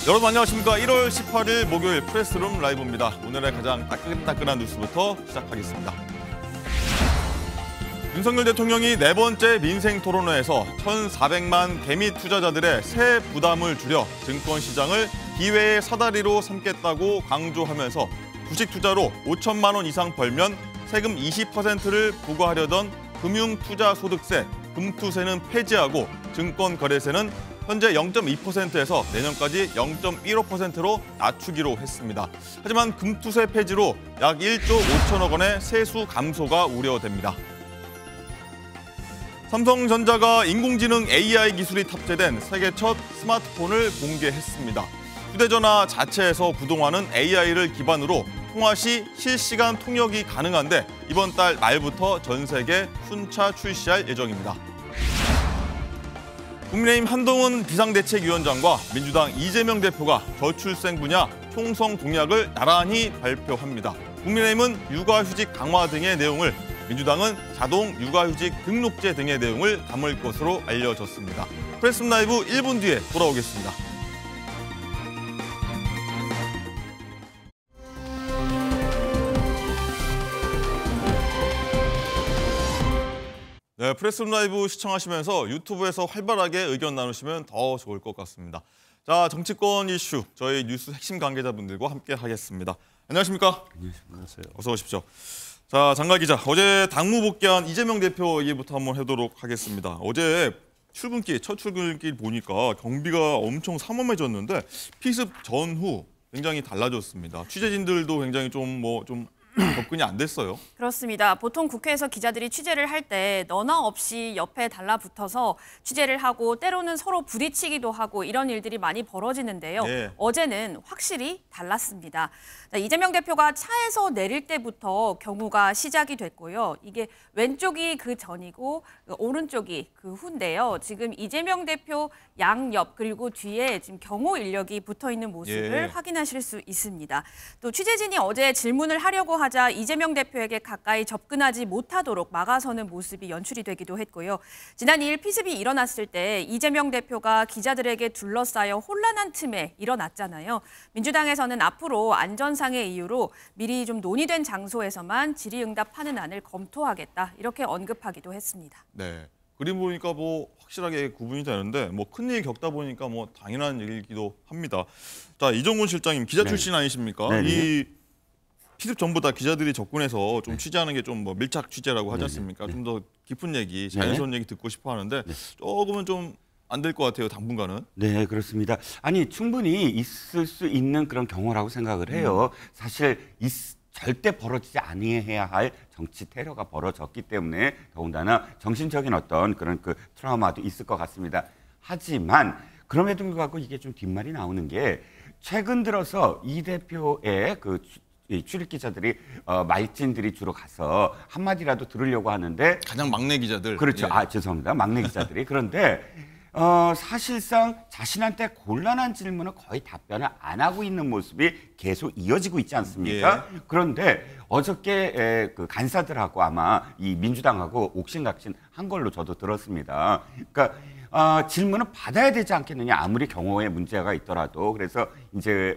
여러분 안녕하십니까. 1월 18일 목요일 프레스룸 라이브입니다. 오늘의 가장 따끈따끈한 뉴스부터 시작하겠습니다. 윤석열 대통령이 네 번째 민생 토론회에서 1,400만 개미 투자자들의 세 부담을 줄여 증권시장을 기회의 사다리로 삼겠다고 강조하면서 주식 투자로 5천만 원 이상 벌면 세금 20%를 부과하려던 금융투자소득세, 금투세는 폐지하고 증권거래세는 현재 0.2%에서 내년까지 0.15%로 낮추기로 했습니다. 하지만 금투세 폐지로 약 1조 5천억 원의 세수 감소가 우려됩니다. 삼성전자가 인공지능 AI 기술이 탑재된 세계 첫 스마트폰을 공개했습니다. 휴대전화 자체에서 구동하는 AI를 기반으로 통화 시 실시간 통역이 가능한데 이번 달 말부터 전 세계 순차 출시할 예정입니다. 국민의힘 한동훈 비상대책위원장과 민주당 이재명 대표가 저출생 분야 총선 공약을 나란히 발표합니다. 국민의힘은 육아휴직 강화 등의 내용을, 민주당은 자동 육아휴직 등록제 등의 내용을 담을 것으로 알려졌습니다. 프레스룸 라이브 1분 뒤에 돌아오겠습니다. 네, 프레스룸 라이브 시청하시면서 유튜브에서 활발하게 의견 나누시면 더 좋을 것 같습니다. 자, 정치권 이슈 저희 뉴스 핵심 관계자분들과 함께 하겠습니다. 안녕하십니까? 안녕하세요. 어서 오십시오. 자, 장가 기자, 어제 당무 복귀한 이재명 대표 얘기부터 한번 해보도록 하겠습니다. 어제 출근길, 첫 출근길 보니까 경비가 엄청 삼엄해졌는데 피습 전후 굉장히 달라졌습니다. 취재진들도 굉장히 좀 접근이 안 됐어요. 그렇습니다. 보통 국회에서 기자들이 취재를 할 때 너나 없이 옆에 달라붙어서 취재를 하고 때로는 서로 부딪히기도 하고 이런 일들이 많이 벌어지는데요. 네. 어제는 확실히 달랐습니다. 자, 이재명 대표가 차에서 내릴 때부터 경호가 시작이 됐고요. 이게 왼쪽이 그 전이고 오른쪽이 그 후인데요. 지금 이재명 대표 양옆 그리고 뒤에 지금 경호 인력이 붙어 있는 모습을 확인하실 수 있습니다. 또 취재진이 어제 질문을 하려고 하자 이재명 대표에게 가까이 접근하지 못하도록 막아서는 모습이 연출이 되기도 했고요. 지난 2일 피습이 일어났을 때 이재명 대표가 기자들에게 둘러싸여 혼란한 틈에 일어났잖아요. 민주당에서는 앞으로 안전상의 이유로 미리 좀 논의된 장소에서만 질의응답하는 안을 검토하겠다 이렇게 언급하기도 했습니다. 네. 그림 보니까 확실하게 구분이 되는데 큰일 겪다 보니까 당연한 일이기도 합니다. 자, 이정훈 실장님 기자 출신 아니십니까? 네네. 이 피습 전보다 기자들이 접근해서 좀 취재하는 게 좀 밀착 취재라고 하지 않습니까? 좀 더 깊은 얘기, 자연스러운 얘기 듣고 싶어 하는데 조금은 좀 안 될 것 같아요, 당분간은. 네, 그렇습니다. 아니, 충분히 있을 수 있는 그런 경우라고 생각을 해요. 사실 절대 벌어지지 아니해야 할 정치 테러가 벌어졌기 때문에 더군다나 정신적인 어떤 그런 트라우마도 있을 것 같습니다. 하지만 그럼에도 불구하고 이게 좀 뒷말이 나오는 게 최근 들어서 이 대표의 이 출입 기자들이 말진들이 주로 가서 한마디라도 들으려고 하는데 가장 막내 기자들. 그렇죠. 죄송합니다. 막내 기자들이. 그런데 사실상 자신한테 곤란한 질문을 거의 답변을 안 하고 있는 모습이 계속 이어지고 있지 않습니까? 그런데 어저께 간사들하고 아마 이 민주당하고 옥신각신 한 걸로 저도 들었습니다. 그러니까 질문을 받아야 되지 않겠느냐, 아무리 경호에 문제가 있더라도. 그래서 이제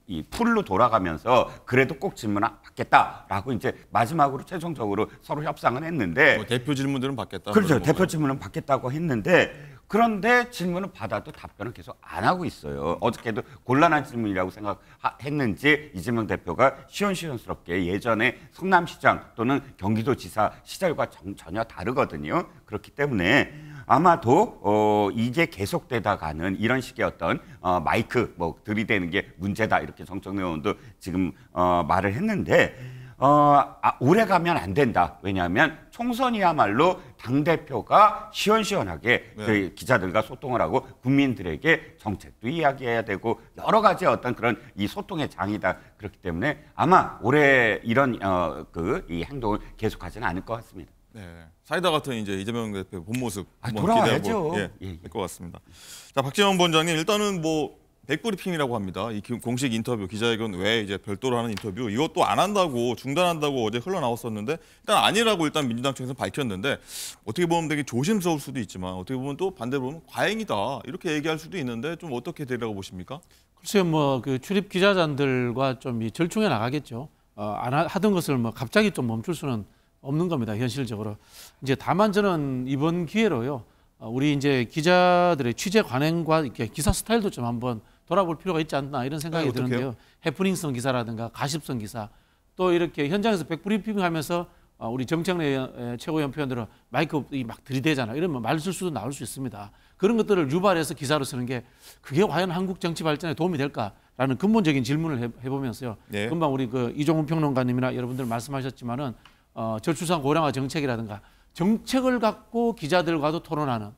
이 풀로 돌아가면서 그래도 꼭 질문을 받겠다라고 이제 마지막으로 최종적으로 서로 협상을 했는데 대표 질문들은 받겠다. 그렇죠. 대표 질문은 받겠다고 했는데 그런데 질문을 받아도 답변을 계속 안 하고 있어요. 어저께도 곤란한 질문이라고 생각했는지 이재명 대표가 시원시원스럽게 예전에 성남시장 또는 경기도지사 시절과 전혀 다르거든요. 그렇기 때문에 아마도 이게 계속되다가는 이런 식의 어떤 마이크 들이대는 게 문제다 이렇게 정청래 의원도 지금 말을 했는데 오래 가면 안 된다. 왜냐하면 총선이야말로 당대표가 시원시원하게 기자들과 소통을 하고 국민들에게 정책도 이야기해야 되고 여러 가지 어떤 그런 이 소통의 장이다. 그렇기 때문에 아마 올해 이런 이 행동을 계속하지는 않을 것 같습니다. 네, 사이다 같은 이제 이재명 대표 본 모습 돌아와야죠. 될 것 같습니다. 자, 박지원 본장님 일단은 백브리핑이라고 합니다. 이 공식 인터뷰, 기자회견 외에 이제 별도로 하는 인터뷰 이것도 안 한다고 중단한다고 어제 흘러나왔었는데 일단 아니라고 일단 민주당 측에서 밝혔는데 어떻게 보면 되게 조심스러울 수도 있지만 어떻게 보면 또 반대로 보면 과잉이다 이렇게 얘기할 수도 있는데 좀 어떻게 되라고 보십니까? 글쎄요, 뭐 그 출입 기자단들과 좀 이 절충해 나가겠죠. 안 하던 것을 뭐 갑자기 좀 멈출 수는 없는 겁니다, 현실적으로. 이제 다만 저는 이번 기회로요, 우리 이제 기자들의 취재 관행과 이렇게 기사 스타일도 좀 한번 돌아볼 필요가 있지 않나 이런 생각이 드는데요. 해프닝성 기사라든가 가십성 기사, 또 이렇게 현장에서 백브리핑하면서 우리 정청래 최고위원 마이크 막 들이대잖아요. 이러면 말실수도 나올 수 있습니다. 그런 것들을 유발해서 기사로 쓰는 게 그게 과연 한국 정치 발전에 도움이 될까라는 근본적인 질문을 해보면서요. 네. 금방 우리 그 이종훈 평론가님이나 여러분들 말씀하셨지만은 저출산 고령화 정책이라든가 정책을 갖고 기자들과도 토론하는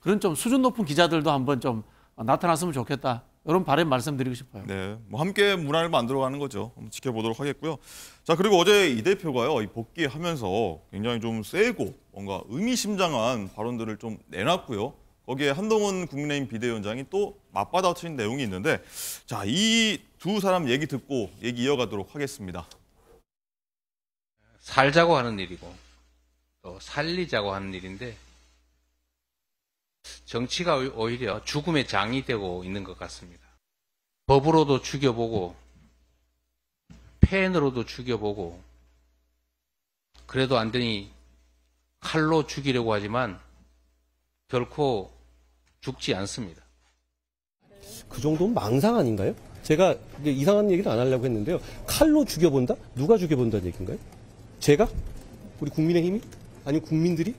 그런 좀 수준 높은 기자들도 한번 좀 나타났으면 좋겠다. 이런 바람 말씀드리고 싶어요. 네, 뭐 함께 문화를 만들어가는 거죠. 한번 지켜보도록 하겠고요. 자, 그리고 어제 이 대표가요, 이 복귀하면서 굉장히 좀 세고 뭔가 의미심장한 발언들을 좀 내놨고요. 거기에 한동훈 국민의힘 비대위원장이 또 맞받아친 내용이 있는데, 자, 이 두 사람 얘기 듣고 얘기 이어가도록 하겠습니다. 살자고 하는 일이고 또 살리자고 하는 일인데 정치가 오히려 죽음의 장이 되고 있는 것 같습니다. 법으로도 죽여보고 펜으로도 죽여보고 그래도 안 되니 칼로 죽이려고 하지만 결코 죽지 않습니다. 그 정도면 망상 아닌가요? 제가 이상한 얘기를 안 하려고 했는데요. 칼로 죽여본다? 누가 죽여본다는 얘기인가요? 제가? 우리 국민의힘이? 아니면 국민들이?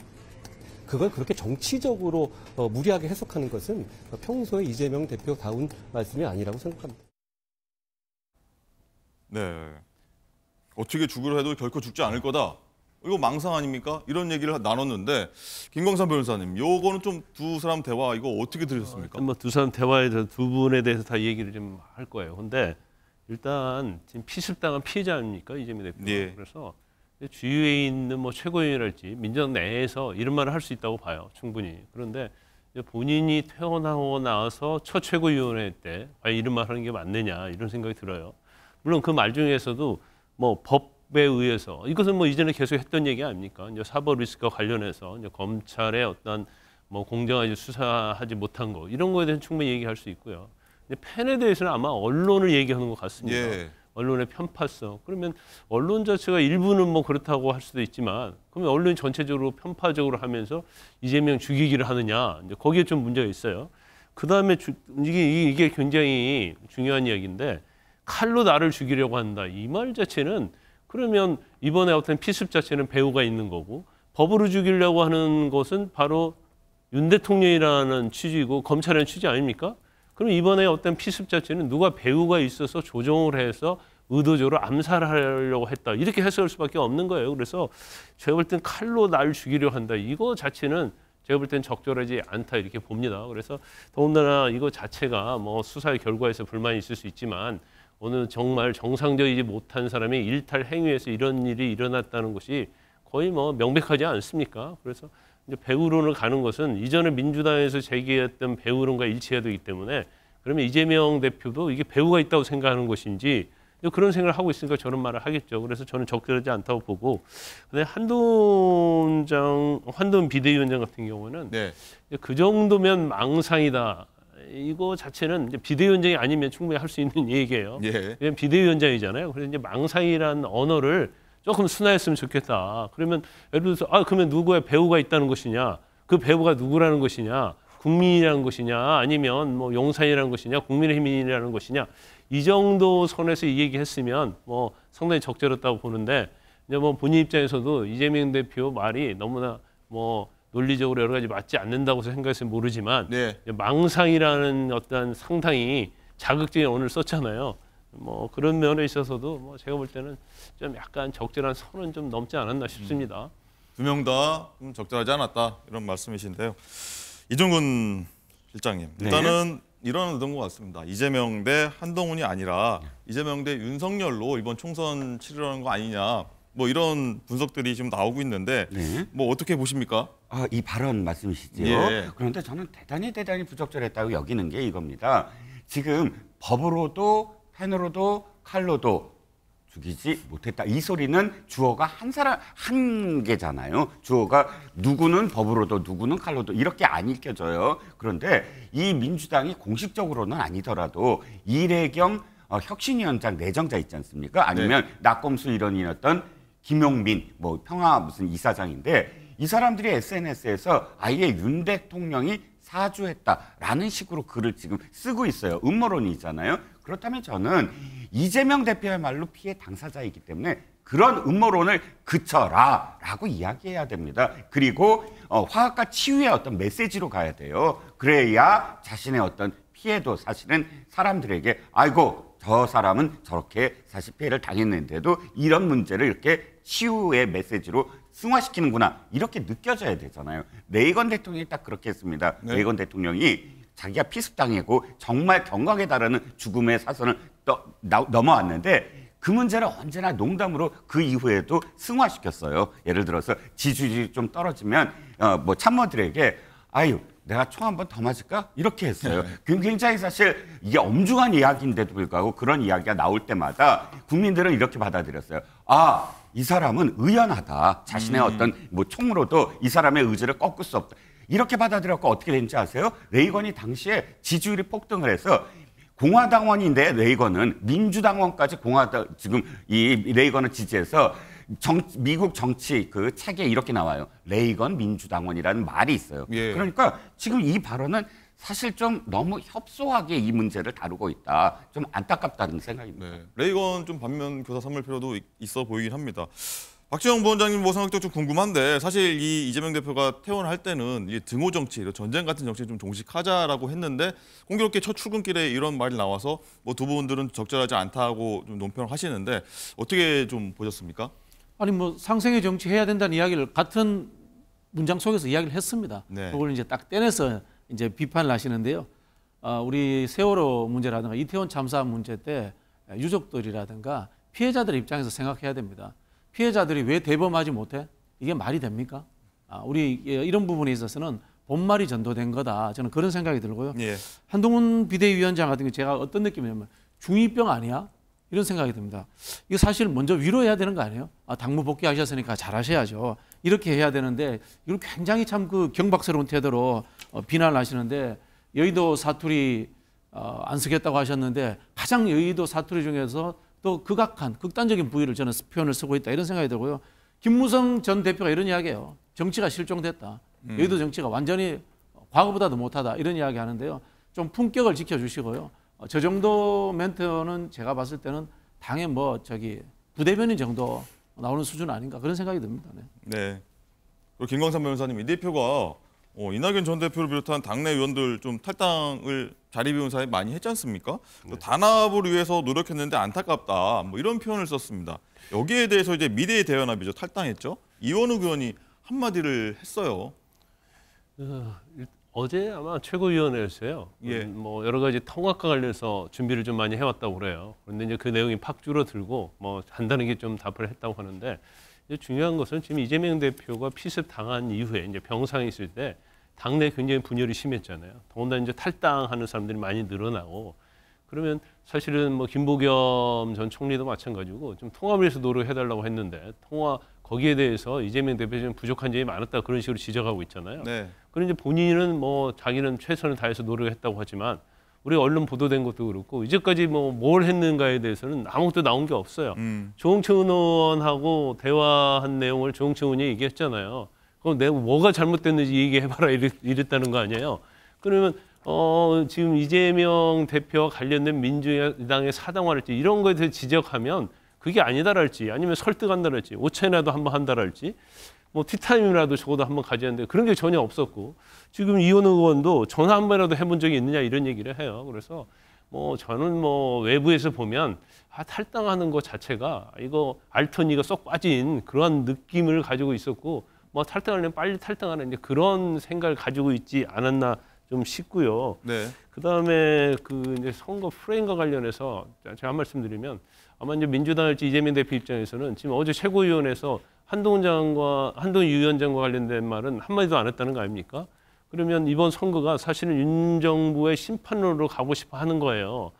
그걸 그렇게 정치적으로 무리하게 해석하는 것은 평소에 이재명 대표다운 말씀이 아니라고 생각합니다. 네, 어떻게 죽으려 해도 결코 죽지 않을 거다. 이거 망상 아닙니까? 이런 얘기를 나눴는데 김광삼 변호사님, 요거는 좀 두 사람 대화 이거 어떻게 들으셨습니까? 뭐 두 사람 대화에 대해서 두 분에 대해서 다 얘기를 좀 할 거예요. 근데 일단 지금 피습당한 피해자 아닙니까 이재명 대표. 네. 그래서 주위에 있는 뭐 최고위원이랄지 민주당 내에서 이런 말을 할 수 있다고 봐요. 충분히. 그런데 본인이 퇴원하고 나서 첫 최고위원회 때 과연 이런 말 하는 게 맞느냐 이런 생각이 들어요. 물론 그 말 중에서도 뭐 법에 의해서 이것은 뭐 이전에 계속 했던 얘기 아닙니까? 이제 사법 리스크와 관련해서 이제 검찰의 어떤 뭐 공정하게 수사하지 못한 거 이런 거에 대해서 충분히 얘기할 수 있고요. 근데 펜에 대해서는 아마 언론을 얘기하는 것 같습니다. 예. 언론의 편파성. 그러면 언론 자체가 일부는 뭐 그렇다고 할 수도 있지만 그러면 언론이 전체적으로 편파적으로 하면서 이재명 죽이기를 하느냐. 이제 거기에 좀 문제가 있어요. 그다음에 이게 굉장히 중요한 이야기인데 칼로 나를 죽이려고 한다. 이 말 자체는 그러면 이번에 어떤 피습 자체는 배후가 있는 거고 법으로 죽이려고 하는 것은 바로 윤 대통령이라는 취지고 검찰이라는 취지 아닙니까? 그럼 이번에 어떤 피습 자체는 누가 배후가 있어서 조종을 해서 의도적으로 암살하려고 했다. 이렇게 해석할 수밖에 없는 거예요. 그래서 제가 볼 땐 칼로 날 죽이려 한다. 이거 자체는 제가 볼 땐 적절하지 않다 이렇게 봅니다. 그래서 더군다나 이거 자체가 뭐 수사의 결과에서 불만이 있을 수 있지만 오늘 정말 정상적이지 못한 사람의 일탈 행위에서 이런 일이 일어났다는 것이 거의 뭐 명백하지 않습니까? 그래서 이제 배후론을 가는 것은 이전에 민주당에서 제기했던 배후론과 일치해야 되기 때문에 그러면 이재명 대표도 이게 배후가 있다고 생각하는 것인지 그런 생각을 하고 있으니까 저런 말을 하겠죠. 그래서 저는 적절하지 않다고 보고 근데 한동훈 비대위원장 같은 경우는 네. 그 정도면 망상이다. 이거 자체는 이제 비대위원장이 아니면 충분히 할 수 있는 얘기예요. 예. 왜냐면 비대위원장이잖아요. 그래서 이제 망상이라는 언어를 조금 순화했으면 좋겠다. 그러면 예를 들어서 그러면 누구의 배우가 있다는 것이냐? 그 배우가 누구라는 것이냐? 국민이라는 것이냐? 아니면 뭐 용산이라는 것이냐? 국민의힘이라는 것이냐? 이 정도 선에서 이 얘기했으면 뭐 상당히 적절했다고 보는데 이제 뭐 본인 입장에서도 이재명 대표 말이 너무나 뭐 논리적으로 여러 가지 맞지 않는다고 생각해서 모르지만 네. 망상이라는 어떤 상당히 자극적인 언어를 썼잖아요. 뭐 그런 면에 있어서도 뭐 제가 볼 때는 좀 약간 적절한 선은 좀 넘지 않았나 싶습니다. 두 명 다 적절하지 않았다 이런 말씀이신데요. 이종근 실장님, 일단은 이런 의도인 것 같습니다. 이재명 대 한동훈이 아니라 이재명 대 윤석열로 이번 총선 치르려는 거 아니냐. 뭐 이런 분석들이 지금 나오고 있는데 뭐 어떻게 보십니까? 이 발언 말씀이시죠. 예. 그런데 저는 대단히 부적절했다고 여기는 게 이겁니다. 지금 법으로도 펜으로도 칼로도 죽이지 못했다. 이 소리는 주어가 한 사람 한 개잖아요. 주어가 누구는 법으로도 누구는 칼로도 이렇게 안 읽혀져요. 그런데 이 민주당이 공식적으로는 아니더라도 이래경 혁신위원장 내정자 있지 않습니까? 아니면 낙검수 일원이었던 김용민 뭐 평화 무슨 이사장인데 이 사람들이 SNS에서 아예 윤 대통령이 사주했다라는 식으로 글을 지금 쓰고 있어요. 음모론이잖아요. 그렇다면 저는 이재명 대표야말로 피해 당사자이기 때문에 그런 음모론을 그쳐라라고 이야기해야 됩니다. 그리고 화학과 치유의 어떤 메시지로 가야 돼요. 그래야 자신의 어떤 피해도 사실은 사람들에게 아이고 저 사람은 저렇게 사실 피해를 당했는데도 이런 문제를 이렇게 치유의 메시지로 승화시키는구나 이렇게 느껴져야 되잖아요. 레이건 대통령이 딱 그렇게 했습니다. 네. 레이건 대통령이 자기가 피습당하고 정말 경각에 달하는 죽음의 사선을 넘어왔는데 그 문제를 언제나 농담으로 그 이후에도 승화시켰어요. 예를 들어서 지지율이 좀 떨어지면 뭐 참모들에게 아유 내가 총 한 번 더 맞을까? 이렇게 했어요. 굉장히 사실 이게 엄중한 이야기인데도 불구하고 그런 이야기가 나올 때마다 국민들은 이렇게 받아들였어요. 아, 이 사람은 의연하다. 자신의 어떤 뭐 총으로도 이 사람의 의지를 꺾을 수 없다. 이렇게 받아들였고 어떻게 된지 아세요? 레이건이 당시에 지지율이 폭등을 해서 공화당원인데 레이건은 민주당원까지 지금 이 레이건을 지지해서 미국 정치 그 책에 이렇게 나와요. 레이건 민주당원이라는 말이 있어요. 예. 그러니까 지금 이 발언은 사실 좀 너무 협소하게 이 문제를 다루고 있다. 좀 안타깝다는 생각입니다. 네. 레이건 좀 반면 교사 삼을 필요도 있어 보이긴 합니다. 박지영 부원장님 뭐 생각도 좀 궁금한데 사실 이 이재명 대표가 퇴원할 때는 이 등호 정치, 전쟁 같은 정치 좀 종식하자라고 했는데 공교롭게 첫 출근길에 이런 말이 나와서 뭐 두 분들은 적절하지 않다고 좀 논평을 하시는데 어떻게 좀 보셨습니까? 아니 뭐 상생의 정치 해야 된다는 이야기를 같은 문장 속에서 이야기를 했습니다. 네. 그걸 이제 딱 떼내서 이제 비판을 하시는데요. 우리 세월호 문제라든가 이태원 참사 문제 때 유족들이라든가 피해자들 입장에서 생각해야 됩니다. 피해자들이 왜 대범하지 못해? 이게 말이 됩니까? 우리 이런 부분에 있어서는 본말이 전도된 거다. 저는 그런 생각이 들고요. 예. 한동훈 비대위원장 같은 경우 제가 어떤 느낌이냐면 중2병 아니야? 이런 생각이 듭니다. 이거 사실 먼저 위로해야 되는 거 아니에요? 당무 복귀하셨으니까 잘하셔야죠. 이렇게 해야 되는데 이걸 굉장히 참 그 경박스러운 태도로 비난을 하시는데 여의도 사투리 안 쓰겠다고 하셨는데 가장 여의도 사투리 중에서 또 극악한 극단적인 부위를 저는 표현을 쓰고 있다 이런 생각이 들고요. 김무성 전 대표가 이런 이야기예요. 정치가 실종됐다. 여의도 정치가 완전히 과거보다도 못하다 이런 이야기 하는데요. 좀 품격을 지켜주시고요. 저 정도 멘트는 제가 봤을 때는 당의 부대변인 정도 나오는 수준 아닌가 그런 생각이 듭니다. 네. 네. 그리고 김광삼 변호사님, 이 대표가 이낙연 전 대표를 비롯한 당내 의원들 좀 탈당을 자리 비운 사이 많이 했지 않습니까? 또 단합을 위해서 노력했는데 안타깝다. 뭐 이런 표현을 썼습니다. 여기에 대해서 이제 미래의 대연합이죠. 탈당했죠. 이원욱 의원이 한마디를 했어요. 어제 아마 최고위원회에서요. 예. 뭐 여러 가지 통합과 관련해서 준비를 좀 많이 해왔다고 그래요. 그런데 이제 그 내용이 팍 줄어들고 뭐 간단하게 좀 답을 했다고 하는데 이제 중요한 것은 지금 이재명 대표가 피습 당한 이후에 이제 병상에 있을 때 당내 굉장히 분열이 심했잖아요. 더군다나 이제 탈당하는 사람들이 많이 늘어나고 그러면 사실은 뭐 김부겸 전 총리도 마찬가지고 좀 통합을 위해서 노력해달라고 했는데 거기에 대해서 이재명 대표가 좀 부족한 점이 많았다 그런 식으로 지적하고 있잖아요. 네. 그런데 본인은 뭐 자기는 최선을 다해서 노력했다고 하지만 우리 언론 보도된 것도 그렇고 이제까지 뭘 했는가에 대해서는 아무것도 나온 게 없어요. 조홍천 의원하고 대화한 내용을 조홍천 의원이 얘기했잖아요. 그럼 내가 뭐가 잘못됐는지 얘기해봐라 이랬다는 거 아니에요. 그러면 지금 이재명 대표와 관련된 민주당의 사당화랄지 이런 거에 대해서 지적하면 그게 아니다랄지 아니면 설득한다랄지 오차이나도 한번 한다랄지 뭐 티타임이라도 적어도 한번 가져야하는데 그런 게 전혀 없었고 지금 이원우 의원도 전화 한 번이라도 해본 적이 있느냐 이런 얘기를 해요. 그래서 뭐 저는 외부에서 보면 탈당하는 것 자체가 이거 알턴이가 쏙 빠진 그런 느낌을 가지고 있었고 탈당하려면 빨리 탈당하는 이제 그런 생각을 가지고 있지 않았나 좀 싶고요. 네. 그다음에 이제 선거 프레임과 관련해서 제가 한 말씀 드리면 아마 이제 민주당할지 이재명 대표 입장에서는 지금 어제 최고위원회에서 한동훈 위원장과 관련된 말은 한마디도 안 했다는 거 아닙니까? 그러면 이번 선거가 사실은 윤 정부의 심판으로 가고 싶어 하는 거예요.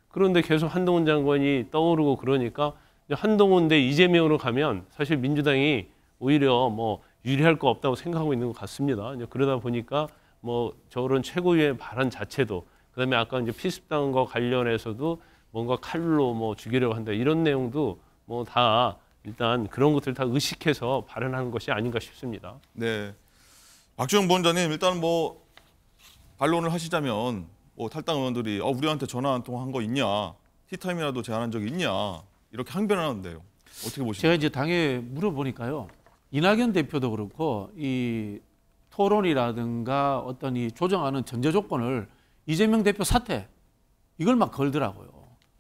그런데 계속 한동훈 장관이 떠오르고 그러니까 이제 한동훈 대 이재명으로 가면 사실 민주당이 오히려 뭐 유리할 거 없다고 생각하고 있는 것 같습니다. 이제 그러다 보니까 뭐 저런 최고위의 발언 자체도 그다음에 아까 이제 피습당과 관련해서도 뭔가 칼로 뭐 죽이려고 한다 이런 내용도 뭐 다 일단 그런 것들 다 의식해서 발언하는 것이 아닌가 싶습니다. 네. 박주영 부원장님 일단 뭐 반론을 하시자면 뭐 탈당 의원들이 우리한테 전화 한 통 한 거 있냐, 티타임이라도 제안한 적이 있냐 이렇게 항변하는데요. 어떻게 보십니까? 제가 이제 당에 물어보니까요. 이낙연 대표도 그렇고 이 토론이라든가 어떤 이 조정하는 전제 조건을 이재명 대표 사퇴 이걸 막 걸더라고요.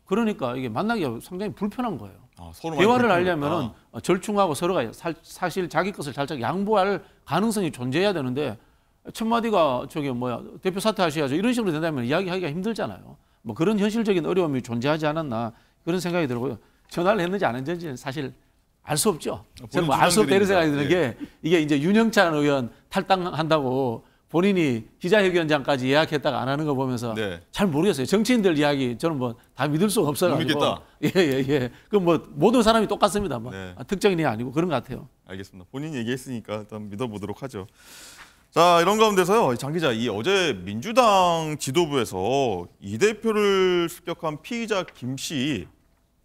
그러니까 이게 만나기가 상당히 불편한 거예요. 서로 대화를 하려면은 절충하고 서로가 사실 자기 것을 살짝 양보할 가능성이 존재해야 되는데 첫 마디가 저기 뭐야 대표 사퇴하셔야죠 이런 식으로 된다면 이야기하기가 힘들잖아요. 뭐 그런 현실적인 어려움이 존재하지 않았나 그런 생각이 들고요. 전화를 했는지 안 했는지는 사실 알 수 없죠. 저는 뭐 알 수 없다 이런 생각이 드는 게 이게 이제 윤영찬 의원 탈당한다고 본인이 기자회견장까지 예약했다가 안 하는 거 보면서 네. 잘 모르겠어요. 정치인들 이야기 저는 뭐 다 믿을 수가 없어가지고. 믿겠다. 예. 그 뭐 모든 사람이 똑같습니다. 뭐 네. 특정인이 아니고 그런 것 같아요. 알겠습니다. 본인이 얘기했으니까 일단 믿어보도록 하죠. 자, 이런 가운데서요. 장 기자, 이 어제 민주당 지도부에서 이 대표를 습격한 피의자 김 씨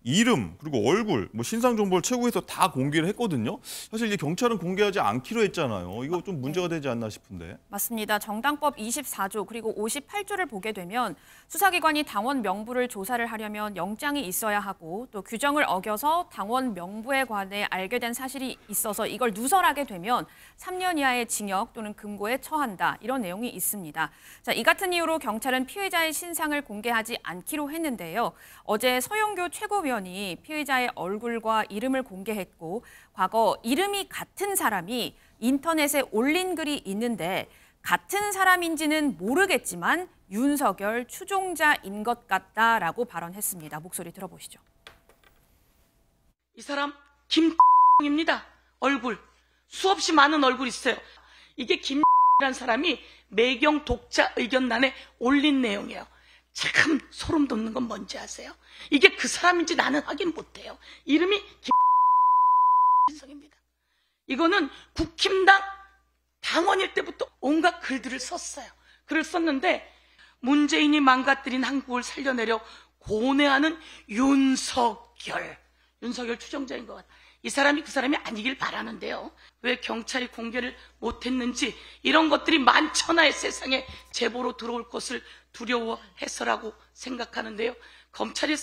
이름 그리고 얼굴, 뭐 신상 정보를 최고에서 다 공개를 했거든요. 사실 이게 경찰은 공개하지 않기로 했잖아요. 이거 좀 문제가 되지 않나 싶은데. 맞습니다. 정당법 24조 그리고 58조를 보게 되면 수사기관이 당원 명부를 조사를 하려면 영장이 있어야 하고 또 규정을 어겨서 당원 명부에 관해 알게 된 사실이 있어서 이걸 누설하게 되면 3년 이하의 징역 또는 금고에 처한다. 이런 내용이 있습니다. 자, 이 같은 이유로 경찰은 피의자의 신상을 공개하지 않기로 했는데요. 어제 서영교 최고위원이 피의자의 얼굴과 이름을 공개했고 과거 이름이 같은 사람이 인터넷에 올린 글이 있는데 같은 사람인지는 모르겠지만 윤석열 추종자인 것 같다라고 발언했습니다. 목소리 들어보시죠. 이 사람 김입니다. 얼굴 수없이 많은 얼굴 있어요. 이게 김이라는 사람이 매경 독자 의견란에 올린 내용이에요. 참 소름 돋는 건 뭔지 아세요? 이게 그 사람인지 나는 확인 못해요. 이름이 김성입니다. 이거는 국힘당 당원일 때부터 온갖 글들을 썼어요. 글을 썼는데 문재인이 망가뜨린 한국을 살려내려 고뇌하는 윤석열 추종자인 것 같아요. 이 사람이 그 사람이 아니길 바라는데요. 왜 경찰이 공개를 못했는지 이런 것들이 만천하의 세상에 제보로 들어올 것을 두려워해서라고 생각하는데요. 경찰이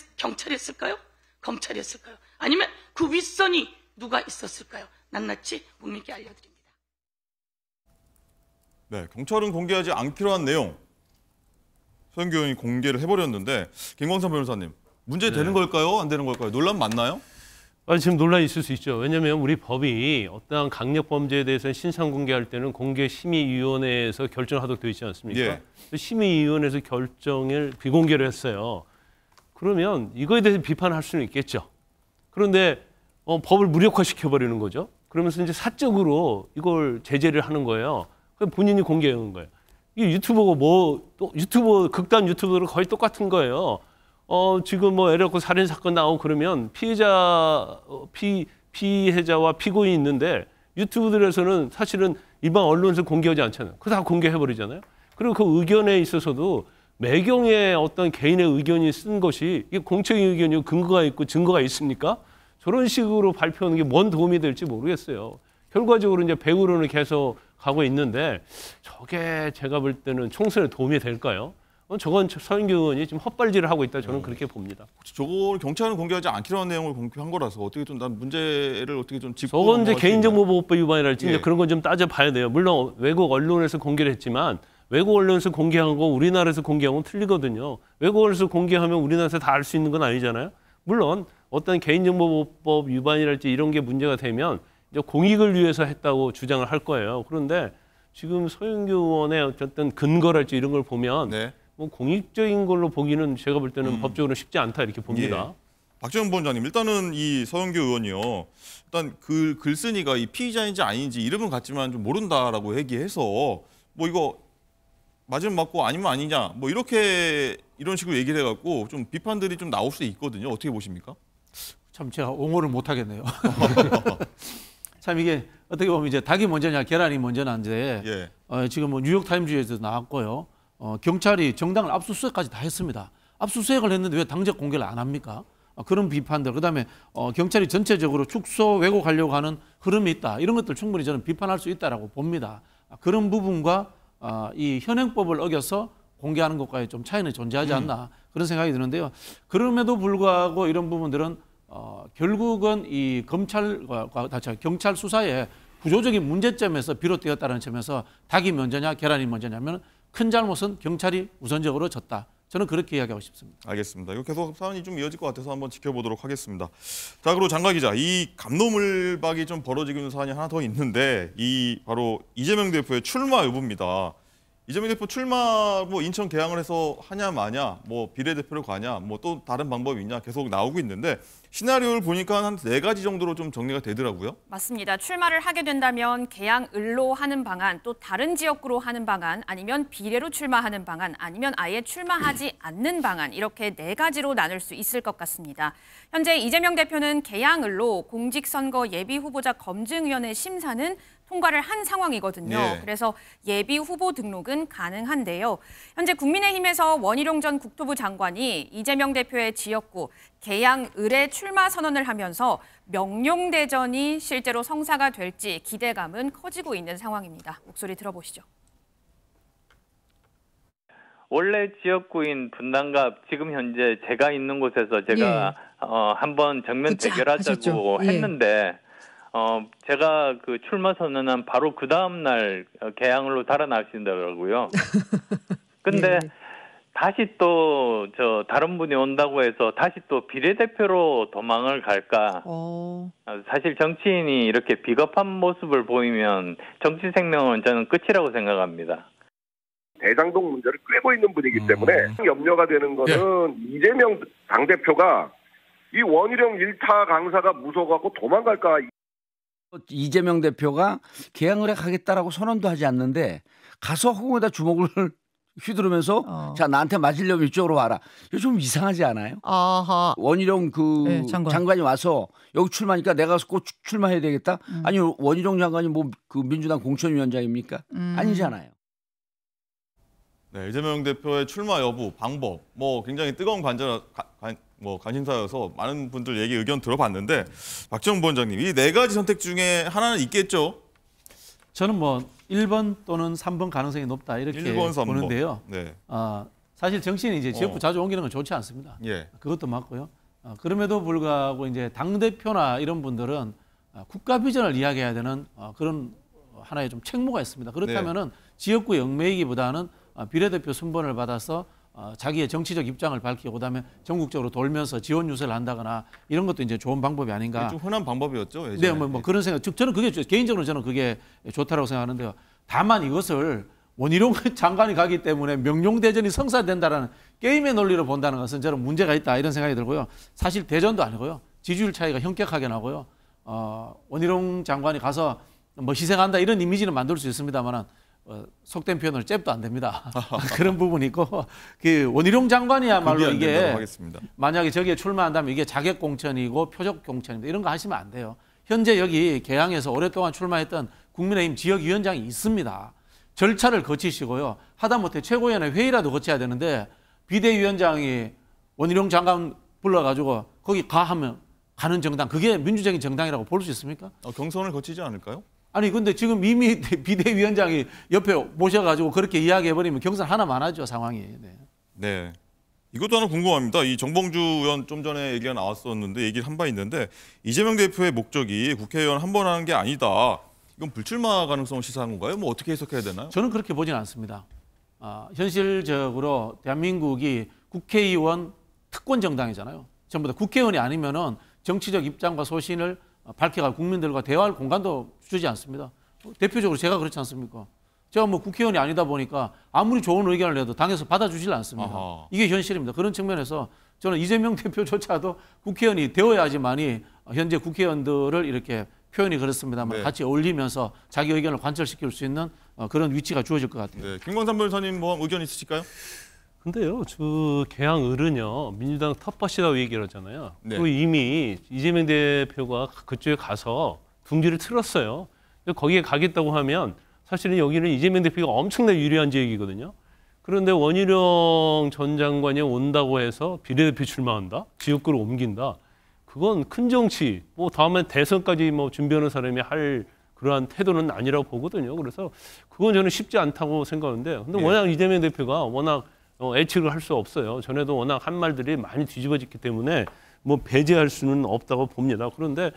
했을까요? 검찰이 했을까요? 아니면 그 윗선이 누가 있었을까요? 낱낱이 국민께 알려드립니다. 네, 경찰은 공개하지 않기로 한 내용. 서영교 의원이 공개를 해버렸는데 김광삼 변호사님, 문제 되는 걸까요? 안 되는 걸까요? 논란 맞나요? 지금 논란이 있을 수 있죠. 왜냐하면 우리 법이 어떠한 강력 범죄에 대해서는 신상 공개할 때는 공개심의위원회에서 결정하도록 되어 있지 않습니까? 예. 심의위원회에서 결정을 비공개를 했어요. 그러면 이거에 대해서 비판할 수는 있겠죠. 그런데 법을 무력화시켜버리는 거죠. 그러면서 이제 사적으로 이걸 제재를 하는 거예요. 그럼 본인이 공개하는 거예요. 이게 유튜버고 또 유튜버 극단 유튜버로 거의 똑같은 거예요. 지금 뭐 애려고 살인 사건 나오고 그러면 피해자와 피고인이 있는데 유튜브들에서는 사실은 일반 언론에서 공개하지 않잖아요. 그거 다 공개해버리잖아요. 그리고 그 의견에 있어서도 매경의 어떤 개인의 의견이 쓴 것이 이게 공적인 의견이고 근거가 있고 증거가 있습니까? 저런 식으로 발표하는 게 뭔 도움이 될지 모르겠어요. 결과적으로 이제 배우론을 계속 가고 있는데 저게 제가 볼 때는 총선에 도움이 될까요? 저건 서영교 의원이 지금 헛발질을 하고 있다 저는 그렇게 봅니다. 혹시 저걸 경찰은 공개하지 않기로 한 내용을 공개한 거라서 어떻게 좀 난 문제를 어떻게 좀 짚고 저건 이제 넘어갈 수 있나요? 개인정보보호법 위반이랄지 예. 이제 그런 건 좀 따져봐야 돼요. 물론 외국 언론에서 공개를 했지만 외국 언론에서 공개한 거 우리나라에서 공개한 건 틀리거든요. 외국 언론에서 공개하면 우리나라에서 다 알 수 있는 건 아니잖아요. 물론 어떤 개인정보보호법 위반이랄지 이런 게 문제가 되면 이제 공익을 위해서 했다고 주장을 할 거예요. 그런데 지금 서영교 의원의 어쨌든 근거랄지 이런 걸 보면 네. 뭐 공익적인 걸로 보기는 제가 볼 때는 법적으로 쉽지 않다 이렇게 봅니다. 예. 박지원 부원장님, 일단은 이 서영교 의원이요. 일단 그 글쓴이가 이 피의자인지 아닌지 이름은 같지만 좀 모른다라고 얘기해서 뭐 이거 맞으면 맞고 아니면 아니냐 뭐 이렇게 이런 식으로 얘기를 해갖고 좀 비판들이 좀 나올 수 있거든요. 어떻게 보십니까? 참 제가 옹호를 못 하겠네요. 참 이게 어떻게 보면 이제 닭이 먼저냐 계란이 먼저냐인데 예. 지금 뭐 뉴욕 타임즈에도 나왔고요. 경찰이 정당을 압수수색까지 다 했습니다. 압수수색을 했는데 왜 당적 공개를 안 합니까? 그런 비판들, 그다음에 경찰이 전체적으로 축소 왜곡하려고 하는 흐름이 있다. 이런 것들 충분히 저는 비판할 수 있다라고 봅니다. 그런 부분과 이 현행법을 어겨서 공개하는 것과의 좀 차이는 존재하지 않나 그런 생각이 드는데요. 그럼에도 불구하고 이런 부분들은 결국은 이 경찰 수사에 구조적인 문제점에서 비롯되었다는 점에서 닭이 먼저냐 계란이 먼저냐면 큰 잘못은 경찰이 우선적으로 졌다. 저는 그렇게 이야기하고 싶습니다. 알겠습니다. 이거 계속 사안이 좀 이어질 것 같아서 한번 지켜보도록 하겠습니다. 자, 그리고 장가 기자, 이 감로물박이 좀 벌어지고 있는 사안이 하나 더 있는데 이 바로 이재명 대표의 출마 여부입니다. 이재명 대표 출마 뭐 인천 개항을 해서 하냐 마냐, 뭐 비례대표를 가냐, 뭐 또 다른 방법이 있냐 계속 나오고 있는데 시나리오를 보니까 한 4가지 정도로 좀 정리가 되더라고요. 맞습니다. 출마를 하게 된다면 개항을로 하는 방안, 또 다른 지역구로 하는 방안, 아니면 비례로 출마하는 방안, 아니면 아예 출마하지 않는 방안, 이렇게 4가지로 나눌 수 있을 것 같습니다. 현재 이재명 대표는 개항을로 공직선거 예비후보자 검증위원회 심사는 통과를 한 상황이거든요. 예. 그래서 예비 후보 등록은 가능한데요. 현재 국민의힘에서 원희룡 전 국토부 장관이 이재명 대표의 지역구 개항을에 출마 선언을 하면서 명룡대전이 실제로 성사가 될지 기대감은 커지고 있는 상황입니다. 목소리 들어보시죠. 원래 지역구인 분당갑 지금 현재 제가 있는 곳에서 제가 한번 정면 대결하자고 했는데 제가 그 출마 선언한 바로 그 다음 날 개항으로 달아나신다고요. 근데 다시 또 다른 분이 온다고 해서 다시 또 비례대표로 도망을 갈까? 사실 정치인이 이렇게 비겁한 모습을 보이면 정치 생명은 저는 끝이라고 생각합니다. 대장동 문제를 꿰고 있는 분이기 때문에 염려가 되는 거는 이재명 당대표가 이 원희룡 1타 강사가 무서워갖고 도망갈까. 이재명 대표가 개항을 하겠다라고 선언도 하지 않는데 가서 허공에다 주먹을 휘두르면서 자 나한테 맞으려면 이쪽으로 와라. 이거 좀 이상하지 않아요? 아하. 원희룡 장관이 와서 여기 출마하니까 내가 꼭 출마해야 되겠다? 아니 원희룡 장관이 뭐 그 민주당 공천위원장입니까? 아니잖아요. 네, 이재명 대표의 출마 여부, 방법, 뭐 굉장히 뜨거운 관심사여서 많은 분들 얘기 의견 들어봤는데 박지원 부원장님, 이 4가지 선택 중에 하나는 있겠죠? 저는 뭐 1번 또는 3번 가능성이 높다 이렇게 1번, 3번. 보는데요. 네. 사실 정치인이 이제 지역구 자주 옮기는 건 좋지 않습니다. 예. 그것도 맞고요. 그럼에도 불구하고 이제 당 대표나 이런 분들은 국가 비전을 이야기해야 되는 그런 하나의 좀 책무가 있습니다. 그렇다면은 지역구 영매이기보다는 비례대표 순번을 받아서 자기의 정치적 입장을 밝히고 그다음에 전국적으로 돌면서 지원 유세를 한다거나 이런 것도 이제 좋은 방법이 아닌가. 좀 흔한 방법이었죠. 예전에. 네, 뭐 그런 생각. 저는 그게 개인적으로 저는 그게 좋다라고 생각하는데요. 다만 이것을 원희룡 장관이 가기 때문에 명룡대전이 성사된다라는 게임의 논리로 본다는 것은 저는 문제가 있다 이런 생각이 들고요. 사실 대전도 아니고요. 지지율 차이가 현격하게 나고요. 원희룡 장관이 가서 뭐 희생한다 이런 이미지는 만들 수 있습니다만은. 속된 표현으로 잽도 안 됩니다. 그런 부분이 있고 그 원희룡 장관이야말로 이게 만약에 저기에 출마한다면 이게 자객 공천이고 표적 공천입니다. 이런 거 하시면 안 돼요. 현재 여기 개항에서 오랫동안 출마했던 국민의힘 지역위원장이 있습니다. 절차를 거치시고요. 하다못해 최고위원회 회의라도 거쳐야 되는데 비대위원장이 원희룡 장관 불러가지고 거기 가 하면 가는 정당, 그게 민주적인 정당이라고 볼 수 있습니까? 경선을 거치지 않을까요? 아니 근데 지금 이미 비대위원장이 옆에 모셔가지고 그렇게 이야기해버리면 경선 하나만 하죠, 상황이. 네. 이것도 하나 궁금합니다. 이 정봉주 의원 좀 전에 얘기가 나왔었는데 얘기를 한 바 있는데 이재명 대표의 목적이 국회의원 한 번 하는 게 아니다. 이건 불출마 가능성을 시사한 건가요? 뭐 어떻게 해석해야 되나요? 저는 그렇게 보지는 않습니다. 현실적으로 대한민국이 국회의원 특권 정당이잖아요. 전부 다 국회의원이 아니면은 정치적 입장과 소신을 밝혀가 국민들과 대화할 공간도 주지 않습니다. 대표적으로 제가 그렇지 않습니까? 제가 뭐 국회의원이 아니다 보니까 아무리 좋은 의견을 내도 당에서 받아주질 않습니다. 이게 현실입니다. 그런 측면에서 저는 이재명 대표조차도 국회의원이 되어야지만이 현재 국회의원들을 이렇게 표현이 그렇습니다만 같이 어울리면서 자기 의견을 관철시킬 수 있는 그런 위치가 주어질 것 같아요. 네, 김광삼 변호사님 뭐 의견 있으실까요? 근데요, 그 개항을은요 민주당 텃밭이라고 얘기를 하잖아요. 네. 그 이미 이재명 대표가 그쪽에 가서 둥지를 틀었어요. 근데 거기에 가겠다고 하면 사실은 여기는 이재명 대표가 엄청나게 유리한 지역이거든요. 그런데 원희룡 전 장관이 온다고 해서 비례대표 출마한다, 지역구를 옮긴다. 그건 큰 정치, 뭐 다음에 대선까지 뭐 준비하는 사람이 할 그러한 태도는 아니라고 보거든요. 그래서 그건 저는 쉽지 않다고 생각하는데, 근데 워낙 이재명 대표가 워낙 예측을 할 수 없어요. 전에도 워낙 한 말들이 많이 뒤집어졌기 때문에 뭐 배제할 수는 없다고 봅니다. 그런데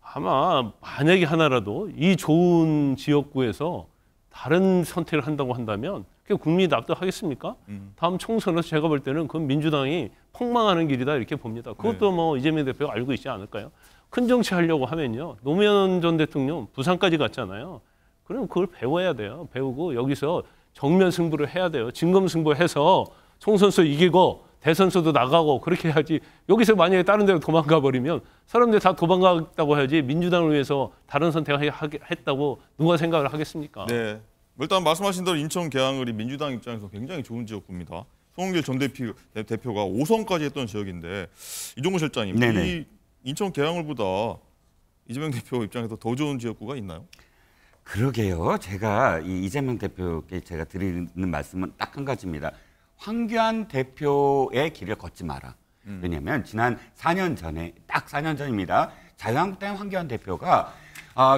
아마 만약에 하나라도 이 좋은 지역구에서 다른 선택을 한다고 한다면 그게 국민이 납득하겠습니까? 다음 총선에서 제가 볼 때는 그건 민주당이 폭망하는 길이다 이렇게 봅니다. 그것도 뭐 이재명 대표가 알고 있지 않을까요? 큰 정치 하려고 하면요. 노무현 전 대통령 부산까지 갔잖아요. 그럼 그걸 배워야 돼요. 배우고 여기서 정면 승부를 해야 돼요. 진검승부해서 총선에서 이기고 대선에서도 나가고 그렇게 해야지. 여기서 만약에 다른 데로 도망가 버리면 사람들이 다 도망갔다고 해야지 민주당을 위해서 다른 선택을 했다고 누가 생각을 하겠습니까? 네. 일단 말씀하신 대로 인천 개항을이 민주당 입장에서 굉장히 좋은 지역구입니다. 송영길 전 대표가 5선까지 했던 지역인데 이종구 실장님, 이 인천 개항을보다 이재명 대표 입장에서 더 좋은 지역구가 있나요? 그러게요. 제가 이재명 대표께 제가 드리는 말씀은 딱 한 가지입니다. 황교안 대표의 길을 걷지 마라. 왜냐하면 지난 4년 전에, 딱 4년 전입니다. 자유한국당 황교안 대표가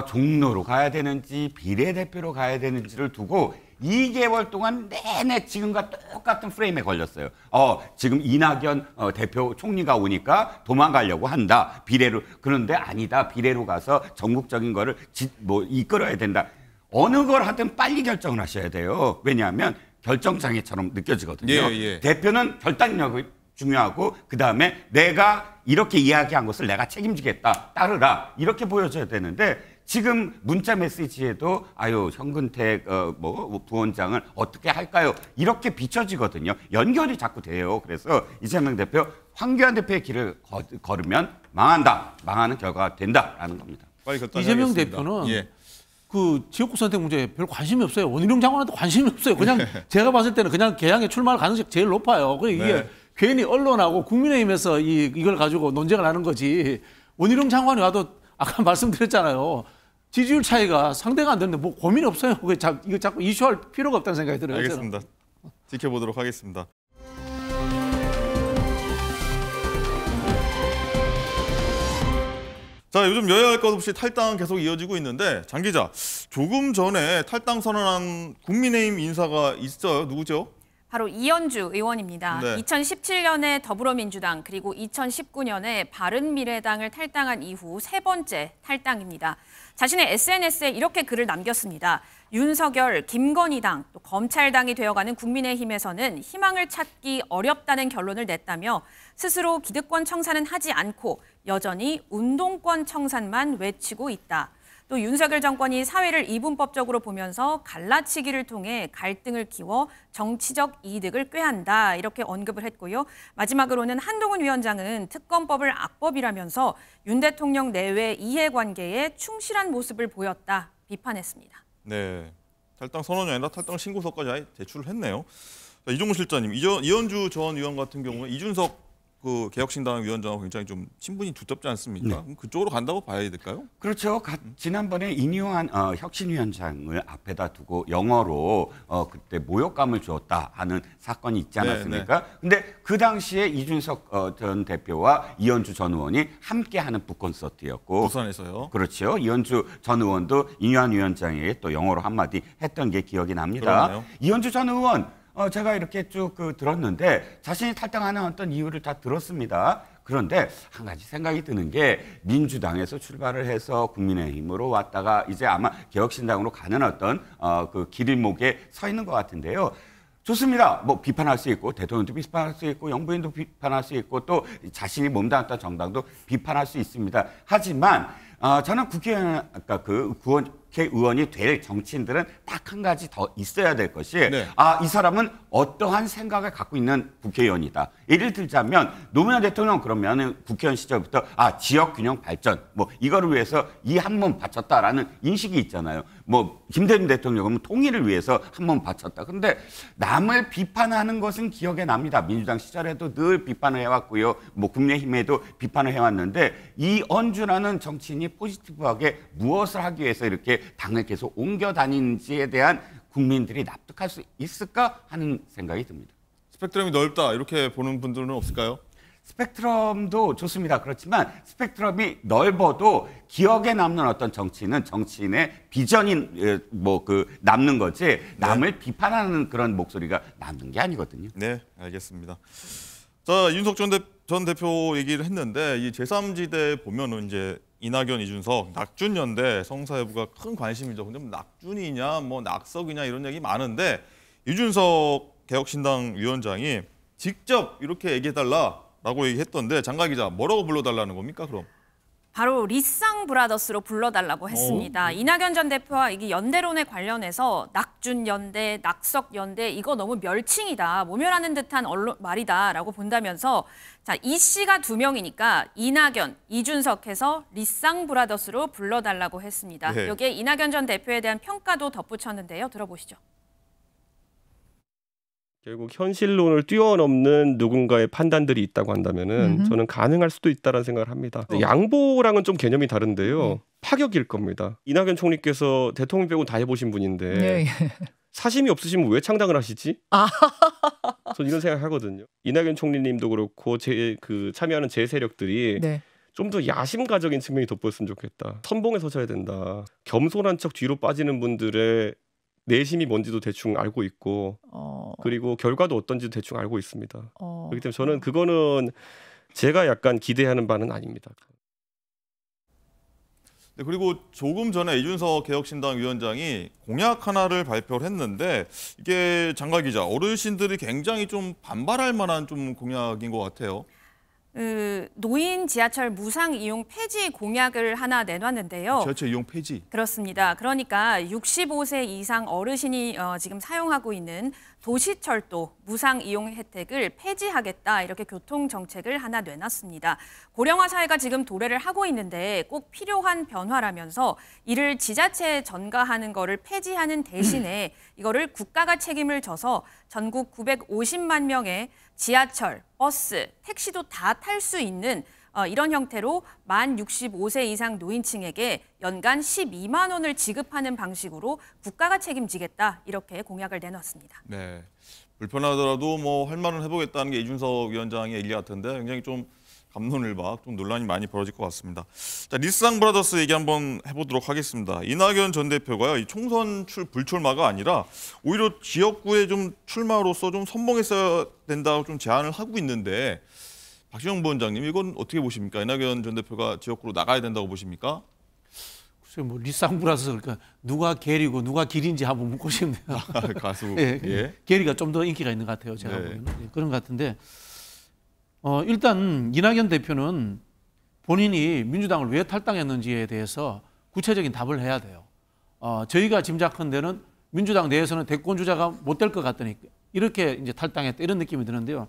종로로 가야 되는지 비례대표로 가야 되는지를 두고 2개월 동안 내내 지금과 똑같은 프레임에 걸렸어요. 지금 이낙연 대표 총리가 오니까 도망가려고 한다. 비례로. 그런데 아니다. 비례로 가서 전국적인 거를 이끌어야 된다. 어느 걸 하든 빨리 결정을 하셔야 돼요. 왜냐하면 결정장애처럼 느껴지거든요. 대표는 결단력이 중요하고 그다음에 내가 이렇게 이야기한 것을 내가 책임지겠다. 따르라. 이렇게 보여줘야 되는데 지금 문자 메시지에도 현근택 부원장을 어떻게 할까요? 이렇게 비춰지거든요. 연결이 자꾸 돼요. 그래서 이재명 대표, 황교안 대표의 길을 걸으면 망한다. 망하는 결과가 된다라는 겁니다. 이재명 대표는 그 지역구 선택 문제에 별 관심이 없어요. 원희룡 장관한테 관심이 없어요. 그냥 제가 봤을 때는 그냥 개항에 출마할 가능성이 제일 높아요. 이게 괜히 언론하고 국민의힘에서 이걸 가지고 논쟁을 하는 거지. 원희룡 장관이 와도 아까 말씀드렸잖아요. 지지율 차이가 상대가 안 되는데 뭐 고민이 없어요. 이거 자꾸 이슈할 필요가 없다는 생각이 들어요. 알겠습니다. 지켜보도록 하겠습니다. 자, 요즘 여야 할 것 없이 탈당 계속 이어지고 있는데 장 기자, 조금 전에 탈당 선언한 국민의힘 인사가 있어요. 누구죠? 바로 이현주 의원입니다. 네. 2017년에 더불어민주당 그리고 2019년에 바른미래당을 탈당한 이후 세 번째 탈당입니다. 자신의 SNS에 이렇게 글을 남겼습니다. 윤석열, 김건희당, 또 검찰당이 되어가는 국민의힘에서는 희망을 찾기 어렵다는 결론을 냈다며 스스로 기득권 청산은 하지 않고 여전히 운동권 청산만 외치고 있다. 또 윤석열 정권이 사회를 이분법적으로 보면서 갈라치기를 통해 갈등을 키워 정치적 이득을 꾀한다. 이렇게 언급을 했고요. 마지막으로는 한동훈 위원장은 특검법을 악법이라면서 윤 대통령 내외 이해관계에 충실한 모습을 보였다. 비판했습니다. 네, 탈당 선언이 아니라 탈당 신고서까지 아예 제출을 했네요. 자, 이종구 실장님, 이현주 전 의원 같은 경우에 이준석 그 개혁신당 위원장하고 굉장히 좀 친분이 두텁지 않습니까? 그럼 그쪽으로 간다고 봐야 될까요? 그렇죠. 지난번에 인요한 혁신위원장을 앞에다 두고 영어로 그때 모욕감을 주었다 하는 사건이 있지 않았습니까? 근데 그 당시에 이준석 전 대표와 이현주 전 의원이 함께하는 북콘서트였고 부산에서요. 그렇죠. 이현주 전 의원도 인요한 위원장에게 또 영어로 한마디 했던 게 기억이 납니다. 그러네요. 이현주 전 의원 제가 이렇게 쭉 들었는데 자신이 탈당하는 어떤 이유를 다 들었습니다. 그런데 한 가지 생각이 드는 게 민주당에서 출발을 해서 국민의힘으로 왔다가 이제 아마 개혁신당으로 가는 어떤 그 길목에 서 있는 것 같은데요. 좋습니다. 뭐 비판할 수 있고 대통령도 비판할 수 있고 영부인도 비판할 수 있고 또 자신이 몸담았던 정당도 비판할 수 있습니다. 하지만 저는 국회의원 아까 그 국회의원이 될 정치인들은 딱 한 가지 더 있어야 될 것이 네. 이 사람은 어떠한 생각을 갖고 있는 국회의원이다. 예를 들자면 노무현 대통령 그러면 국회의원 시절부터 지역 균형 발전 뭐 이거를 위해서 이 한 몸 바쳤다라는 인식이 있잖아요. 뭐 김대중 대통령은 통일을 위해서 한 몸 바쳤다. 근데 남을 비판하는 것은 기억에 납니다. 민주당 시절에도 늘 비판을 해왔고요. 뭐 국민의힘에도 비판을 해왔는데 이언주라는 정치인이 포지티브하게 무엇을 하기 위해서 이렇게 당을 계속 옮겨 다니는지에 대한 국민들이 납득할 수 있을까 하는 생각이 듭니다. 스펙트럼이 넓다 이렇게 보는 분들은 없을까요? 스펙트럼도 좋습니다. 그렇지만 스펙트럼이 넓어도 기억에 남는 어떤 정치인은 정치인의 비전이 남는 거지 남을 비판하는 그런 목소리가 남는 게 아니거든요. 네, 알겠습니다. 자, 이준석 전 대표 얘기를 했는데 이 제3지대 보면은 이제 이낙연, 이준석, 낙준연대 성사 여부가 큰 관심이죠. 근데 뭐 낙준이냐, 뭐 낙석이냐 이런 얘기 많은데 이준석 개혁신당 위원장이 직접 이렇게 얘기해달라라고 얘기했던데 장가 기자 뭐라고 불러달라는 겁니까 그럼? 바로 리쌍 브라더스로 불러달라고 했습니다. 이낙연 전 대표와 이게 연대론에 관련해서 낙준 연대, 낙석 연대 이거 너무 멸칭이다. 모멸하는 듯한 말이다라고 본다면서 자, 이 씨가 두 명이니까 이낙연, 이준석 해서 리쌍 브라더스로 불러달라고 했습니다. 네. 여기에 이낙연 전 대표에 대한 평가도 덧붙였는데요. 들어보시죠. 결국 현실론을 뛰어넘는 누군가의 판단들이 있다고 한다면은 저는 가능할 수도 있다라는 생각을 합니다. 양보랑은 좀 개념이 다른데요. 파격일 겁니다. 이낙연 총리께서 대통령 빼고 다 해보신 분인데 사심이 없으시면 왜 창당을 하시지? 저는 이런 생각하거든요. 이낙연 총리님도 그렇고 참여하는 제 세력들이 좀 더 야심가적인 측면이 돋보였으면 좋겠다. 선봉에 서셔야 된다. 겸손한 척 뒤로 빠지는 분들의 내심이 뭔지도 대충 알고 있고 그리고 결과도 어떤지도 대충 알고 있습니다. 그렇기 때문에 저는 그거는 제가 약간 기대하는 바는 아닙니다. 네, 그리고 조금 전에 이준석 개혁신당 위원장이 공약 하나를 발표를 했는데 이게 장가 기자 어르신들이 굉장히 좀 반발할 만한 좀 공약인 것 같아요. 노인 지하철 무상 이용 폐지 공약을 하나 내놨는데요. 지하철 이용 폐지. 그렇습니다. 그러니까 65세 이상 어르신이 지금 사용하고 있는 도시철도 무상 이용 혜택을 폐지하겠다 이렇게 교통정책을 하나 내놨습니다. 고령화 사회가 지금 도래를 하고 있는데 꼭 필요한 변화라면서 이를 지자체에 전가하는 거를 폐지하는 대신에 이거를 국가가 책임을 져서 전국 950만 명의 지하철, 버스, 택시도 다 탈 수 있는 이런 형태로 만 65세 이상 노인층에게 연간 12만 원을 지급하는 방식으로 국가가 책임지겠다 이렇게 공약을 내놨습니다. 네, 불편하더라도 뭐 할 말은 해보겠다는 게 이준석 위원장의 얘기 같은데 굉장히 좀 갑론을박 좀 논란이 많이 벌어질 것 같습니다. 자, 리쌍 브라더스 얘기 한번 해보도록 하겠습니다. 이낙연 전 대표가요, 이 총선 불출마가 아니라 오히려 지역구에 좀 출마로서 좀 선봉했어야 된다고 좀 제안을 하고 있는데 박지원 부원장님 이건 어떻게 보십니까? 이낙연 전 대표가 지역구로 나가야 된다고 보십니까? 글쎄 뭐 리쌍 브라더스 그러니까 누가 게리고 누가 길인지 한번 묻고 싶네요. 가수. 예. 게리가 좀 더 인기가 있는 것 같아요. 제가 보기에는 그런 것 같은데. 일단 이낙연 대표는 본인이 민주당을 왜 탈당했는지에 대해서 구체적인 답을 해야 돼요. 저희가 짐작한 데는 민주당 내에서는 대권 주자가 못 될 것 같더니 이렇게 이제 탈당했다 이런 느낌이 드는데요.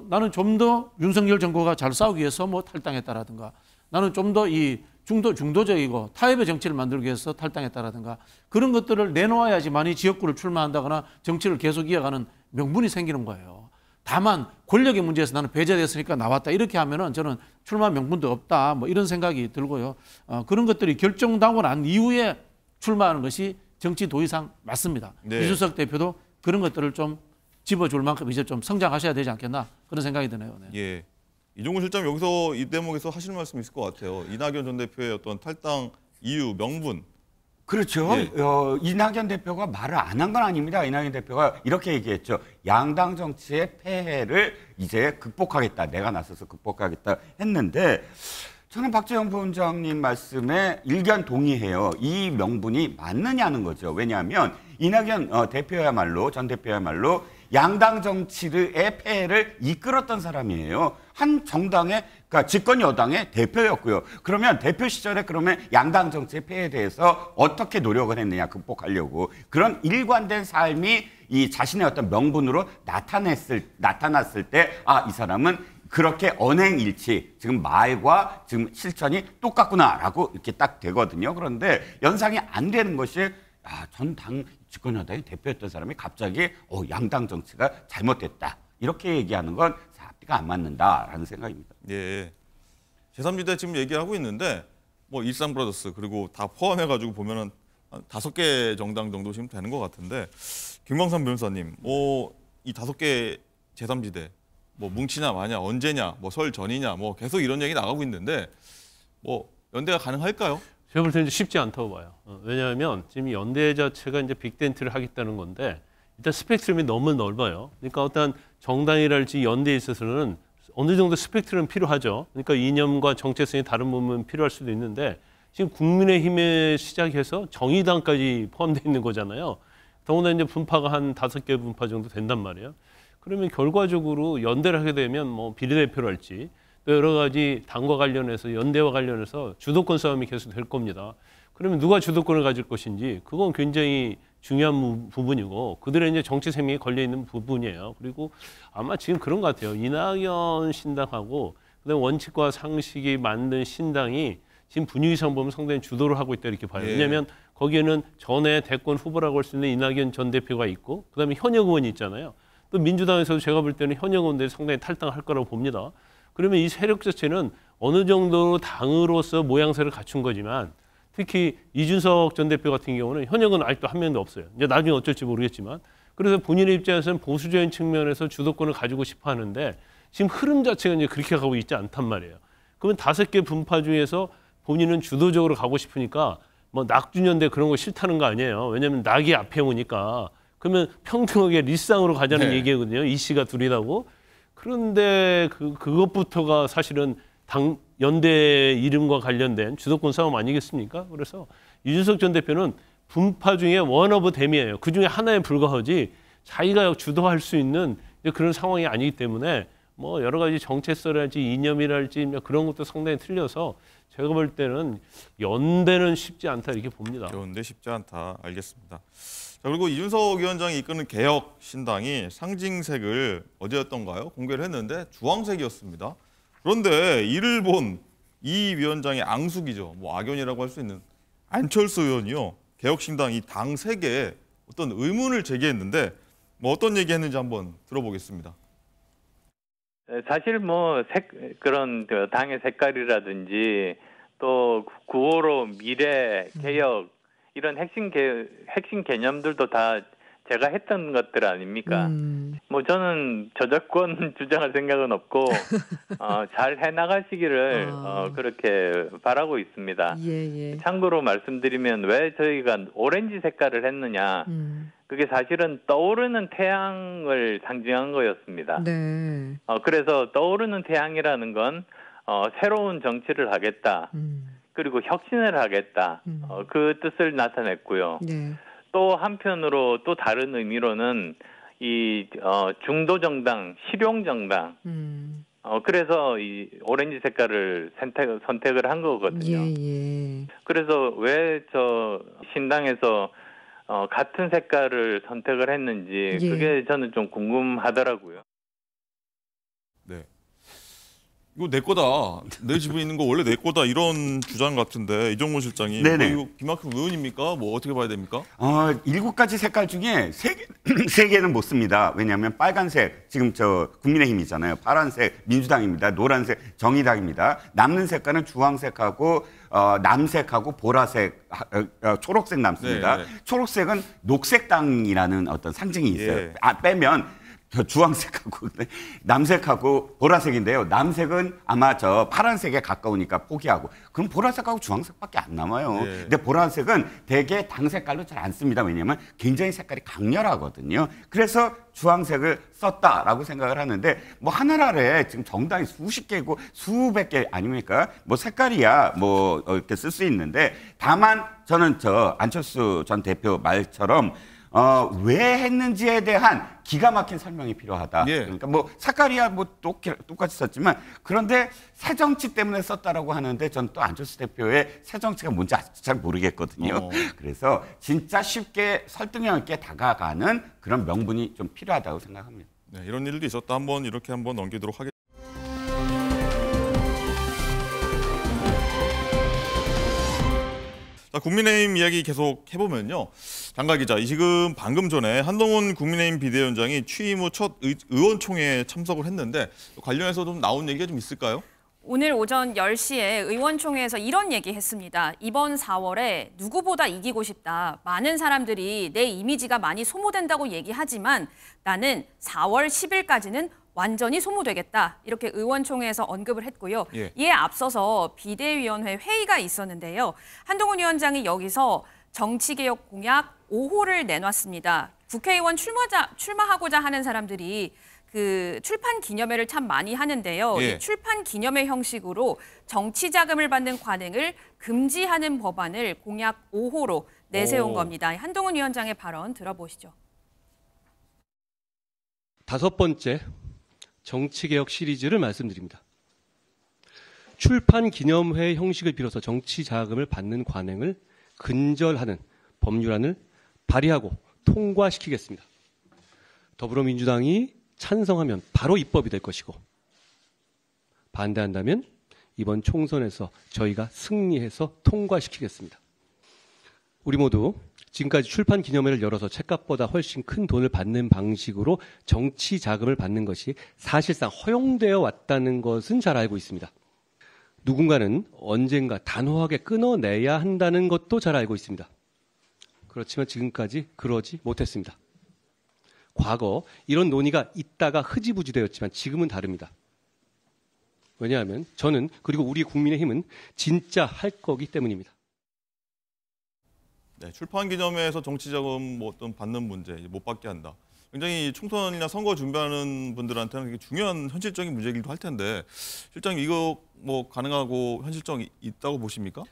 나는 좀 더 윤석열 정부가 잘 싸우기 위해서 뭐 탈당했다라든가 나는 좀 더 이 중도적이고 타협의 정치를 만들기 위해서 탈당했다라든가 그런 것들을 내놓아야지만이 지역구를 출마한다거나 정치를 계속 이어가는 명분이 생기는 거예요. 다만 권력의 문제에서 나는 배제됐으니까 나왔다 이렇게 하면은 저는 출마 명분도 없다 뭐 이런 생각이 들고요. 그런 것들이 결정당하고 난 이후에 출마하는 것이 정치 도의상 맞습니다. 이준석 대표도 그런 것들을 좀 집어줄 만큼 이제 좀 성장하셔야 되지 않겠나 그런 생각이 드네요. 네. 예, 이종훈 실장 여기서 이 대목에서 하실 말씀 있을 것 같아요. 이낙연 전 대표의 어떤 탈당 이유, 명분. 그렇죠. 이낙연 대표가 말을 안 한 건 아닙니다. 이낙연 대표가 이렇게 얘기했죠. 양당 정치의 폐해를 이제 극복하겠다. 내가 나서서 극복하겠다 했는데 저는 박지원 부원장님 말씀에 일견 동의해요. 이 명분이 맞느냐는 거죠. 왜냐하면 이낙연 전 대표야말로 양당 정치의 폐해를 이끌었던 사람이에요. 한 정당의 그러니까 집권 여당의 대표였고요. 그러면 대표 시절에 그러면 양당 정치의 폐해에 대해서 어떻게 노력을 했느냐 극복하려고 그런 일관된 삶이 이 자신의 어떤 명분으로 나타났을 때 이 사람은 그렇게 언행일치 지금 말과 지금 실천이 똑같구나라고 이렇게 딱 되거든요. 그런데 연상이 안 되는 것이 전 당 집권 여당의 대표였던 사람이 갑자기 양당 정치가 잘못됐다 이렇게 얘기하는 건 앞뒤가 안 맞는다라는 생각입니다. 예, 제3지대 지금 얘기하고 있는데 뭐 일상브라더스 그리고 다 포함해가지고 보면은 5개 정당 정도 지금 되는 것 같은데 김광삼 변호사님, 이 5개 제3지대 뭐 뭉치냐 마냐 언제냐 뭐 설 전이냐 뭐 계속 이런 얘기 나가고 있는데 뭐 연대가 가능할까요? 제가 볼 때는 쉽지 않다고 봐요. 왜냐하면 지금 연대 자체가 이제 빅텐트를 하겠다는 건데 일단 스펙트럼이 너무 넓어요. 그러니까 어떤 정당이랄지 연대에 있어서는 어느 정도 스펙트럼 필요하죠. 그러니까 이념과 정체성이 다른 부분은 필요할 수도 있는데 지금 국민의힘에 시작해서 정의당까지 포함되어 있는 거잖아요. 더구나 이제 분파가 한 5개 분파 정도 된단 말이에요. 그러면 결과적으로 연대를 하게 되면 뭐 비례대표랄지 또 여러 가지 당과 관련해서 연대와 관련해서 주도권 싸움이 계속 될 겁니다. 그러면 누가 주도권을 가질 것인지 그건 굉장히 중요한 부분이고 그들의 이제 정치 생명이 걸려 있는 부분이에요. 그리고 아마 지금 그런 것 같아요. 이낙연 신당하고 그다음에 원칙과 상식이 만든 신당이 지금 분위기상 보면 상당히 주도를 하고 있다 이렇게 봐요. 왜냐하면 거기에는 전에 대권 후보라고 할 수 있는 이낙연 전 대표가 있고 그다음에 현역 의원이 있잖아요. 또 민주당에서도 제가 볼 때는 현역 의원들이 상당히 탈당할 거라고 봅니다. 그러면 이 세력 자체는 어느 정도 당으로서 모양새를 갖춘 거지만 특히 이준석 전 대표 같은 경우는 현역은 아직도 한 명도 없어요. 이제 나중에 어쩔지 모르겠지만 그래서 본인의 입장에서는 보수적인 측면에서 주도권을 가지고 싶어 하는데 지금 흐름 자체가 이제 그렇게 가고 있지 않단 말이에요. 그러면 5개 분파 중에서 본인은 주도적으로 가고 싶으니까 뭐 낙준연대 그런 거 싫다는 거 아니에요. 왜냐하면 낙이 앞에 오니까 그러면 평등하게 리쌍으로 가자는 얘기거든요. 이 씨가 둘이라고. 그런데 그것부터가 사실은 당 연대 이름과 관련된 주도권 싸움 아니겠습니까? 그래서 이준석 전 대표는 분파 중에 원 오브 댐이에요. 그중에 하나에 불과하지 자기가 주도할 수 있는 그런 상황이 아니기 때문에 뭐 여러 가지 정체성이랄지 이념이랄지 그런 것도 상당히 틀려서 제가 볼 때는 연대는 쉽지 않다 이렇게 봅니다. 연대 쉽지 않다. 알겠습니다. 자, 그리고 이준석 위원장이 이끄는 개혁 신당이 상징색을 어제였던가요? 공개를 했는데 주황색이었습니다. 그런데 이를 본 이 위원장의 앙숙이죠. 뭐 악연이라고 할 수 있는 안철수 의원이요. 개혁 신당 이 당 색에 어떤 의문을 제기했는데 뭐 어떤 얘기했는지 한번 들어보겠습니다. 사실 뭐 그런 당의 색깔이라든지 또 9.15 미래 개혁 이런 핵심 개념들도 다 제가 했던 것들 아닙니까? 뭐 저는 저작권 주장할 생각은 없고 잘 해나가시기를 그렇게 바라고 있습니다. 참고로 말씀드리면 왜 저희가 오렌지 색깔을 했느냐? 그게 사실은 떠오르는 태양을 상징한 거였습니다. 네. 그래서 떠오르는 태양이라는 건 새로운 정치를 하겠다. 그리고 혁신을 하겠다. 그 뜻을 나타냈고요. 네. 또 한편으로 또 다른 의미로는 이 중도 정당, 실용 정당. 그래서 이 오렌지 색깔을 선택을 한 거거든요. 그래서 왜 저 신당에서 같은 색깔을 선택을 했는지 그게 저는 좀 궁금하더라고요. 네. 이거 내 거다. 내 집에 있는 거 원래 내 거다. 이런 주장 같은데 이정문 실장이 네네. 이거 김학휘 의원입니까? 뭐 어떻게 봐야 됩니까? 7가지 색깔 중에 3개는 못 씁니다. 왜냐하면 빨간색 지금 저 국민의힘이잖아요. 파란색 민주당입니다. 노란색 정의당입니다. 남는 색깔은 주황색하고 남색하고 보라색, 초록색 남습니다. 네. 초록색은 녹색당이라는 어떤 상징이 있어요. 예. 빼면 주황색하고 남색하고 보라색인데요. 남색은 아마 저 파란색에 가까우니까 포기하고 그럼 보라색하고 주황색밖에 안 남아요. 네. 근데 보라색은 대개 당 색깔로 잘 안 씁니다. 왜냐하면 굉장히 색깔이 강렬하거든요. 그래서 주황색을 썼다라고 생각을 하는데 뭐 하나라에 지금 정당이 수십 개고 수백 개 아닙니까? 뭐 색깔이야 뭐 이렇게 쓸 수 있는데 다만 저는 저 안철수 전 대표 말처럼 왜 했는지에 대한 기가 막힌 설명이 필요하다. 예. 그러니까 뭐 사카리아 뭐 똑같이 썼지만 그런데 새 정치 때문에 썼다라고 하는데 전 또 안철수 대표의 새 정치가 뭔지 아직도 잘 모르겠거든요. 그래서 진짜 쉽게 설득력 있게 다가가는 그런 명분이 좀 필요하다고 생각합니다. 네, 이런 일도 있었다. 이렇게 한번 넘기도록 하겠습니다. 자, 국민의힘 이야기 계속 해보면요. 장가 기자, 지금 방금 전에 한동훈 국민의힘 비대위원장이 취임 후 첫 의원총회에 참석을 했는데 관련해서 좀 나온 얘기가 좀 있을까요? 오늘 오전 10시에 의원총회에서 이런 얘기했습니다. 이번 4월에 누구보다 이기고 싶다. 많은 사람들이 내 이미지가 많이 소모된다고 얘기하지만 나는 4월 10일까지는 완전히 소모되겠다. 이렇게 의원총회에서 언급을 했고요. 예. 이에 앞서서 비대위원회 회의가 있었는데요. 한동훈 위원장이 여기서 정치개혁 공약 5호를 내놨습니다. 국회의원 출마하고자 하는 사람들이 그 출판 기념회를 참 많이 하는데요. 예. 이 출판 기념회 형식으로 정치 자금을 받는 관행을 금지하는 법안을 공약 5호로 내세운 겁니다. 한동훈 위원장의 발언 들어보시죠. 5번째 정치개혁 시리즈를 말씀드립니다. 출판 기념회 형식을 빌어서 정치 자금을 받는 관행을 근절하는 법률안을 발의하고 통과시키겠습니다. 더불어민주당이 찬성하면 바로 입법이 될 것이고 반대한다면 이번 총선에서 저희가 승리해서 통과시키겠습니다. 우리 모두 지금까지 출판 기념회를 열어서 책값보다 훨씬 큰 돈을 받는 방식으로 정치 자금을 받는 것이 사실상 허용되어 왔다는 것은 잘 알고 있습니다. 누군가는 언젠가 단호하게 끊어내야 한다는 것도 잘 알고 있습니다. 그렇지만 지금까지 그러지 못했습니다. 과거 이런 논의가 있다가 흐지부지 되었지만 지금은 다릅니다. 왜냐하면 저는 그리고 우리 국민의힘은 진짜 할 거기 때문입니다. 네, 출판 기념회에서 정치자금 어떤 받는 문제 못 받게 한다. 굉장히 총선이나 선거 준비하는 분들한테는 되게 중요한 현실적인 문제이기도 할 텐데 실장님 이거 뭐 가능하고 현실성이 있다고 보십니까?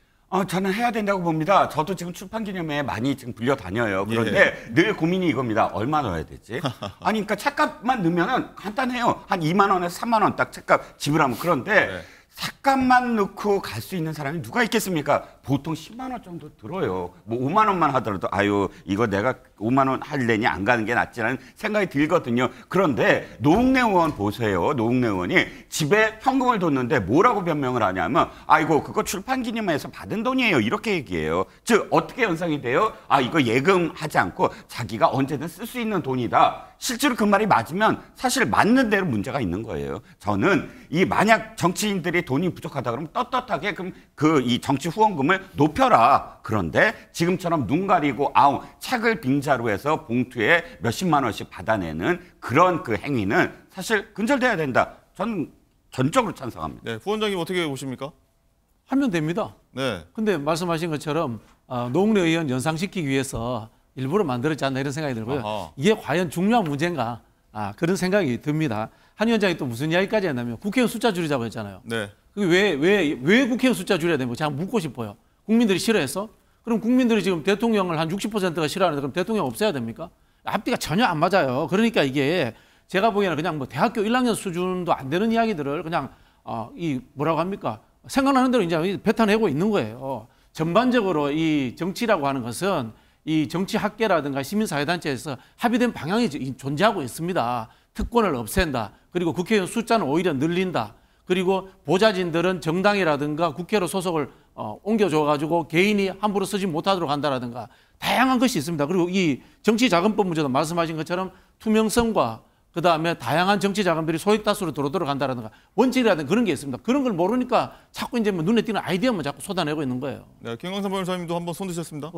저는 해야 된다고 봅니다. 저도 지금 출판기념회에 많이 지금 불려 다녀요. 그런데 늘 고민이 이겁니다. 얼마 넣어야 되지? 아니, 그러니까 책값만 넣으면은 간단해요. 한 2만 원에서 3만 원 딱 책값 지불하면. 그런데 삭감만 넣고 갈 수 있는 사람이 누가 있겠습니까? 보통 10만 원 정도 들어요. 뭐 5만 원만 하더라도 아유 이거 내가 5만 원 할래니 안 가는 게 낫지라는 생각이 들거든요. 그런데 노웅래 의원 보세요. 노웅래 의원이 집에 현금을 뒀는데 뭐라고 변명을 하냐면 아이고 그거 출판기념회에서 받은 돈이에요. 이렇게 얘기해요. 즉 어떻게 연상이 돼요? 아 이거 예금하지 않고 자기가 언제든 쓸 수 있는 돈이다. 실제로 그 말이 맞으면 사실 맞는 대로 문제가 있는 거예요. 저는 이 만약 정치인들이 돈이 부족하다 그러면 떳떳하게 그럼 그 이 정치 후원금을 높여라. 그런데 지금처럼 눈 가리고 책을 빙자로 해서 봉투에 몇십만 원씩 받아내는 그런 그 행위는 사실 근절돼야 된다. 저는 전적으로 찬성합니다. 네, 부원장님 어떻게 보십니까? 하면 됩니다. 네. 근데 말씀하신 것처럼 노웅래 의원 연상시키기 위해서 일부러 만들었지 않나 이런 생각이 들고요. 아하. 이게 과연 중요한 문제인가 그런 생각이 듭니다. 한 위원장이 또 무슨 이야기까지 했냐면 국회의원 숫자 줄이자고 했잖아요. 네. 왜 국회의원 숫자 줄여야 되는 거 제가 묻고 싶어요. 국민들이 싫어해서? 그럼 국민들이 지금 대통령을 한 60%가 싫어하는데 그럼 대통령 없애야 됩니까? 앞뒤가 전혀 안 맞아요. 그러니까 이게 제가 보기에는 그냥 뭐 대학교 1학년 수준도 안 되는 이야기들을 그냥 이 뭐라고 합니까? 생각나는 대로 이제 뱉어내고 있는 거예요. 전반적으로 이 정치라고 하는 것은 이 정치학계라든가 시민사회단체에서 합의된 방향이 존재하고 있습니다. 특권을 없앤다. 그리고 국회의원 숫자는 오히려 늘린다. 그리고 보좌진들은 정당이라든가 국회로 소속을 옮겨줘가지고 개인이 함부로 쓰지 못하도록 한다라든가 다양한 것이 있습니다. 그리고 이 정치자금법 문제도 말씀하신 것처럼 투명성과 그다음에 다양한 정치 자금들이 소액 다수로 들어오도록 한다라든가 원칙이라든가 그런 게 있습니다. 그런 걸 모르니까 자꾸 이제 뭐 눈에 띄는 아이디어만 자꾸 쏟아내고 있는 거예요. 네, 김광삼 변호사님도 한번 손 드셨습니다.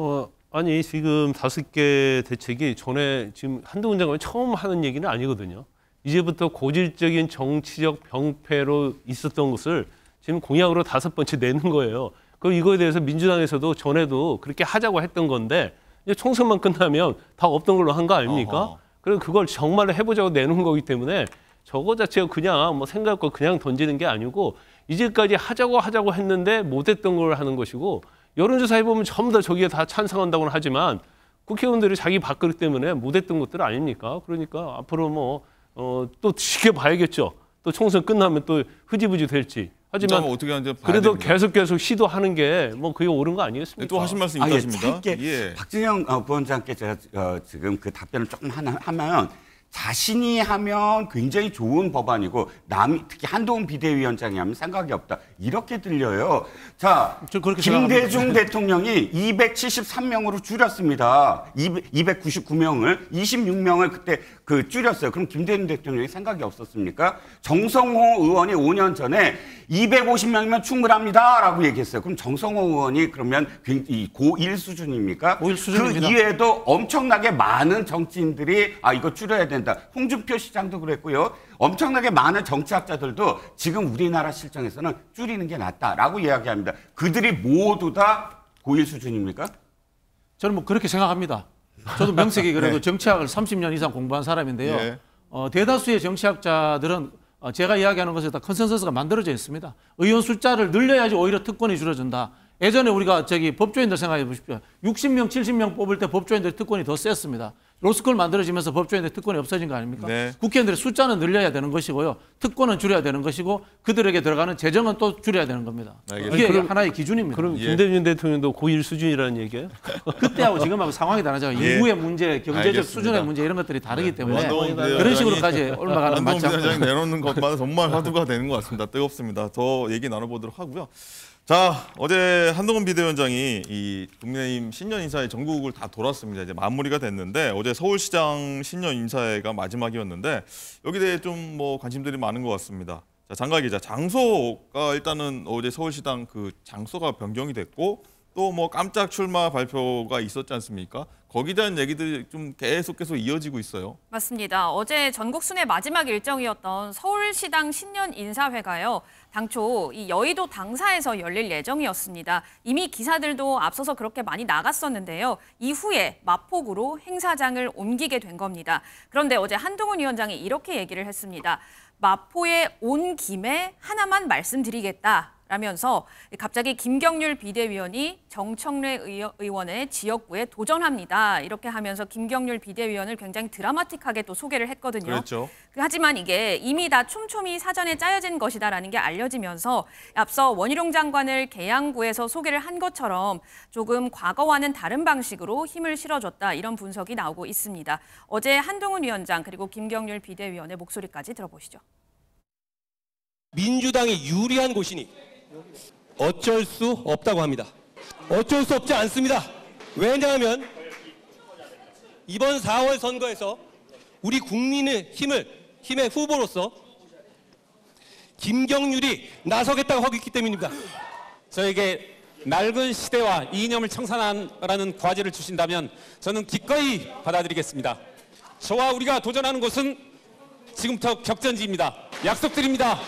아니 지금 5개 대책이 전에 지금 한동훈 장관이 처음 하는 얘기는 아니거든요. 이제부터 고질적인 정치적 병폐로 있었던 것을 지금 공약으로 5번째 내는 거예요. 그럼 이거에 대해서 민주당에서도 전에도 그렇게 하자고 했던 건데 이제 총선만 끝나면 다 없던 걸로 한 거 아닙니까? 그리고 그걸 정말 해보자고 내놓은 거기 때문에 저거 자체가 그냥 뭐 생각할 거 그냥 던지는 게 아니고 이제까지 하자고 했는데 못했던 걸 하는 것이고 여론조사 해보면 전부 다 저기에 다 찬성한다고는 하지만 국회의원들이 자기 밥그릇 때문에 못했던 것들 아닙니까? 그러니까 앞으로 뭐 또 지켜봐야겠죠. 또 총선 끝나면 또 흐지부지 될지. 하지만 어떻게 하는지 봐야 그래도 됩니다. 계속 시도하는 게 뭐 그게 옳은 거 아니겠습니까? 또 하신 말씀 있다십니다. 짧게 박진영 부원장께 제가 지금 그 답변을 조금 하면 자신이 하면 굉장히 좋은 법안이고 남이 특히 한동훈 비대위원장이 하면 생각이 없다. 이렇게 들려요. 자, 김대중 대통령이 273명으로 줄였습니다. 299명을 26명을 그때 줄였어요. 그럼 김대중 대통령이 생각이 없었습니까? 정성호 의원이 5년 전에 250명이면 충분합니다라고 얘기했어요. 그럼 정성호 의원이 그러면 고1 수준입니까? 고1 수준입니다. 그 이외에도 엄청나게 많은 정치인들이 이거 줄여야 된다. 홍준표 시장도 그랬고요. 엄청나게 많은 정치학자들도 지금 우리나라 실정에서는 줄이는 게 낫다라고 이야기합니다. 그들이 모두 다 고1 수준입니까? 저는 뭐 그렇게 생각합니다. 저도 명색이 그래도 정치학을 30년 이상 공부한 사람인데요. 대다수의 정치학자들은 제가 이야기하는 것에 다 컨센서스가 만들어져 있습니다. 의원 숫자를 늘려야지 오히려 특권이 줄어든다. 예전에 우리가 법조인들 생각해 보십시오. 60명, 70명 뽑을 때 법조인들 특권이 더 셌습니다. 로스쿨 만들어지면서 법조인들 특권이 없어진 거 아닙니까? 국회의원들의 숫자는 늘려야 되는 것이고요. 특권은 줄여야 되는 것이고 그들에게 들어가는 재정은 또 줄여야 되는 겁니다. 이게 하나의 기준입니다. 그럼 김대중 대통령도 고1 수준이라는 얘기예요? 그때하고 지금하고 상황이 다르죠. 인구의 문제, 경제적 수준의 문제 이런 것들이 다르기 때문에 그런 식으로까지 올라가는 맞지 않습니다. 한동훈 비대위원장이 내놓는 것마다 정말 화두가 되는 것 같습니다. 뜨겁습니다. 더 얘기 나눠보도록 하고요. 자, 어제 한동훈 비대위원장이 이 국민의힘 신년 인사회 전국을 다 돌았습니다. 이제 마무리가 됐는데 어제 서울시장 신년 인사회가 마지막이었는데 여기에 대해 좀 뭐 관심들이 많은 것 같습니다. 자, 장가 기자, 장소가 일단은 어제 서울시당 그 장소가 변경이 됐고 또 뭐 깜짝 출마 발표가 있었지 않습니까? 거기에 대한 얘기들이 좀 계속 이어지고 있어요. 맞습니다. 어제 전국 순회 마지막 일정이었던 서울시당 신년 인사회가요. 당초 이 여의도 당사에서 열릴 예정이었습니다. 이미 기사들도 앞서서 그렇게 많이 나갔었는데요. 이후에 마포구로 행사장을 옮기게 된 겁니다. 그런데 어제 한동훈 위원장이 이렇게 얘기를 했습니다. 마포에 온 김에 하나만 말씀드리겠다. 라면서 갑자기 김경률 비대위원이 정청래 의원의 지역구에 도전합니다. 이렇게 하면서 김경률 비대위원을 굉장히 드라마틱하게 또 소개를 했거든요. 그렇죠. 하지만 이게 이미 다 촘촘히 사전에 짜여진 것이다라는 게 알려지면서 앞서 원희룡 장관을 계양구에서 소개를 한 것처럼 조금 과거와는 다른 방식으로 힘을 실어줬다. 이런 분석이 나오고 있습니다. 어제 한동훈 위원장 그리고 김경률 비대위원의 목소리까지 들어보시죠. 민주당이 유리한 곳이니 어쩔 수 없다고 합니다. 어쩔 수 없지 않습니다. 왜냐하면 이번 4월 선거에서 우리 국민의힘의 후보로서 김경률이 나서겠다고 하고 있기 때문입니다. 저에게 낡은 시대와 이념을 청산하라는 과제를 주신다면 저는 기꺼이 받아들이겠습니다. 저와 우리가 도전하는 곳은 지금부터 격전지입니다. 약속드립니다.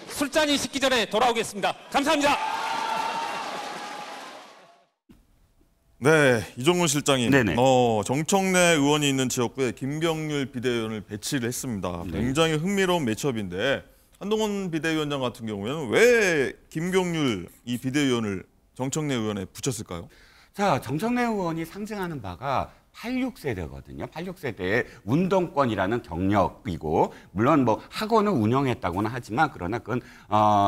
술잔이 식기 전에 돌아오겠습니다. 감사합니다. 네, 이종훈 실장님. 정청래 의원이 있는 지역구에 김경률 비대위원을 배치를 했습니다. 굉장히 흥미로운 매치업인데 한동훈 비대위원장 같은 경우에는 왜 김경률 이 비대위원을 정청래 의원에 붙였을까요? 자, 정청래 의원이 상징하는 바가 86세대거든요. 86세대의 운동권이라는 경력이고 물론 뭐 학원을 운영했다고는 하지만 그러나 그건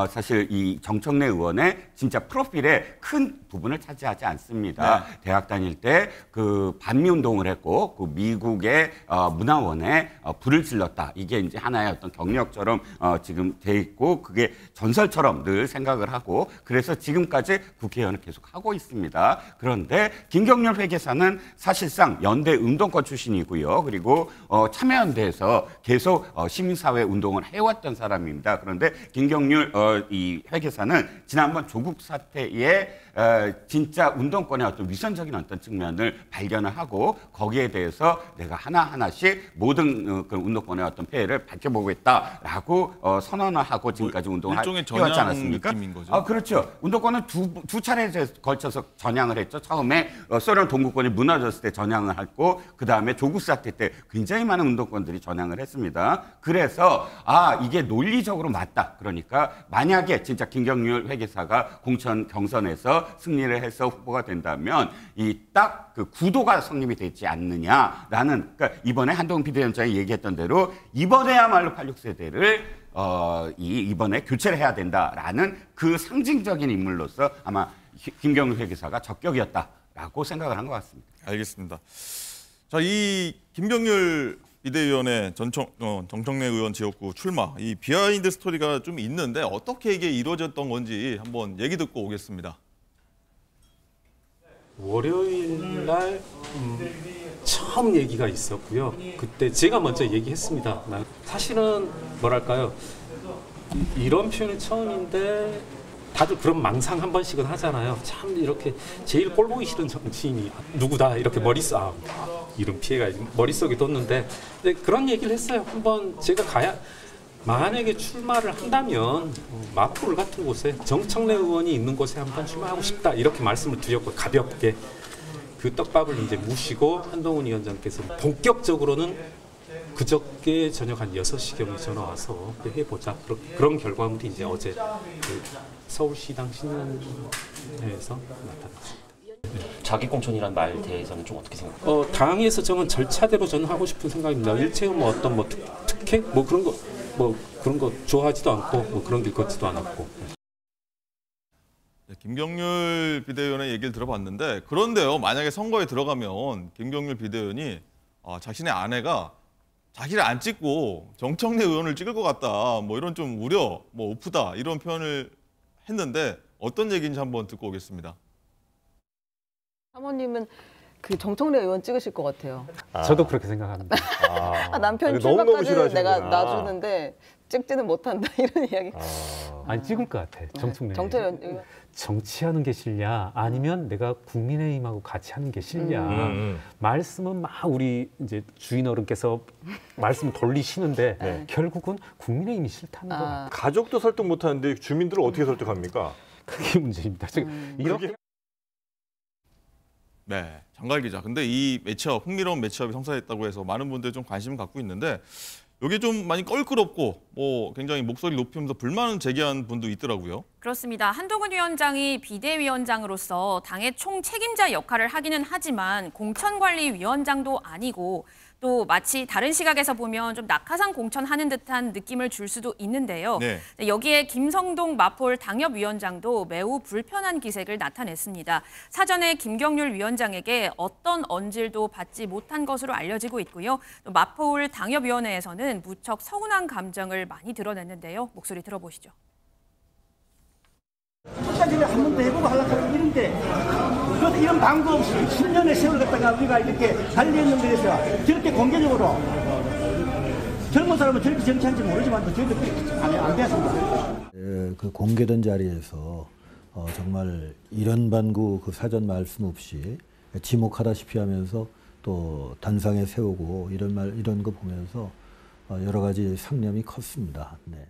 사실 이 정청래 의원의 진짜 프로필에 큰 부분을 차지하지 않습니다. 대학 다닐 때 그 반미 운동을 했고 그 미국의 문화원에 불을 질렀다. 이게 이제 하나의 어떤 경력처럼 지금 돼 있고 그게 전설처럼 늘 생각을 하고 그래서 지금까지 국회의원을 계속 하고 있습니다. 그런데 김경률 회계사는 사실상 연대 운동권 출신이고요. 그리고 참여연대에서 계속 시민사회 운동을 해왔던 사람입니다. 그런데 김경률 이 회계사는 지난번 조국 사태에 진짜 운동권의 어떤 위선적인 어떤 측면을 발견을 하고 거기에 대해서 내가 하나하나씩 모든 그 운동권의 어떤 폐해를 밝혀보겠다라고 선언을 하고 지금까지 운동을 해왔지 않았습니까? 거죠? 그렇죠. 운동권은 두 차례에 걸쳐서 전향을 했죠. 처음에 소련 동구권이 무너졌을 때 전향을 전향을 했고 그다음에 조국 사태 때 굉장히 많은 운동권들이 전향을 했습니다. 그래서 이게 논리적으로 맞다. 그러니까 만약에 진짜 김경률 회계사가 공천 경선에서 승리를 해서 후보가 된다면 이 딱 그 구도가 성립이 되지 않느냐라는, 그러니까 이번에 한동훈 비대위원장이 얘기했던 대로 이번에야말로 86세대를 이번에 교체를 해야 된다라는 그 상징적인 인물로서 아마 김경률 회계사가 적격이었다라고 생각을 한 것 같습니다. 알겠습니다. 자, 이 김경률 비대위원회 정청래 의원 지역구 출마, 이 비하인드 스토리가 좀 있는데 어떻게 이게 이루어졌던 건지 한번 얘기 듣고 오겠습니다. 월요일 날 처음 얘기가 있었고요. 그때 제가 먼저 얘기했습니다. 사실은 뭐랄까요, 이런 표현이 처음인데 다들 그런 망상 한 번씩은 하잖아요. 참 이렇게 제일 꼴 보기 싫은 정치인이 누구다 이렇게 이런 피해가 머릿속에 뒀는데, 근데 그런 얘기를 했어요. 한번 제가 만약에 출마를 한다면 마포울 같은 곳에 정청래 의원이 있는 곳에 한번 출마하고 싶다 이렇게 말씀을 드렸고, 가볍게 그 떡밥을 이제 무시고 한동훈 위원장께서 본격적으로는 그저께 저녁 한 6시경에 전화 와서 해보자, 그런 결과물이 이제 어제 그 서울시당 신년회에서 나타났습니다. 자기 공천이란 말 대해서는 좀 어떻게 생각해요? 당에서 저는 절차대로 저는 하고 싶은 생각입니다. 일체의 어떤 특혜 그런 거 좋아하지도 않고 그런 길 걷지도 않았고. 김경률 비대위원의 얘기를 들어봤는데, 그런데요, 만약에 선거에 들어가면 김경률 비대위원이 자신의 아내가 자기를 안 찍고 정청래 의원을 찍을 것 같다, 이런 좀 우려, 오프다 이런 표현을 했는데 어떤 얘기인지 한번 듣고 오겠습니다. 사모님은 그 정청래 의원 찍으실 것 같아요. 저도 그렇게 생각합니다. 남편 출마까지는 내가 놔주는데 찍지는 못한다 이런 이야기. 아니 찍을 것 같아. 정청래. 정청래 의원. 정치하는 게 싫냐, 아니면 내가 국민의힘하고 같이 하는 게 싫냐. 말씀은 막 우리 이제 주인 어른께서 말씀 돌리시는데 결국은 국민의힘이 싫다는 거야. 가족도 설득 못하는데 주민들을 어떻게 설득합니까? 그게 문제입니다. 이렇게. 네, 장갈 기자. 근데 이 매치업, 흥미로운 매치업이 성사됐다고 해서 많은 분들이 좀 관심을 갖고 있는데, 여기 좀 많이 껄끄럽고 굉장히 목소리 높이면서 불만을 제기한 분도 있더라고요. 그렇습니다. 한동훈 위원장이 비대위원장으로서 당의 총책임자 역할을 하기는 하지만 공천관리위원장도 아니고, 또 마치 다른 시각에서 보면 좀 낙하산 공천하는 듯한 느낌을 줄 수도 있는데요. 네. 여기에 김성동 마포울 당협위원장도 매우 불편한 기색을 나타냈습니다. 사전에 김경률 위원장에게 어떤 언질도 받지 못한 것으로 알려지고 있고요. 또 마포울 당협위원회에서는 무척 서운한 감정을 많이 드러냈는데요. 목소리 들어보시죠. 끝까지는 한 번도 해보고 하려고 이런데 이런 방법 없이 10년의 세월 갖다가 우리가 이렇게 달려있는 데에서 저렇게 공개적으로 젊은 사람은 저렇게 정치하는지 모르지만 저희도 안 되었습니다. 그 공개된 자리에서 정말 이런 반구 그 사전 말씀 없이 지목하다시피 하면서 또 단상에 세우고 이런 거 보면서 여러 가지 상념이 컸습니다. 네.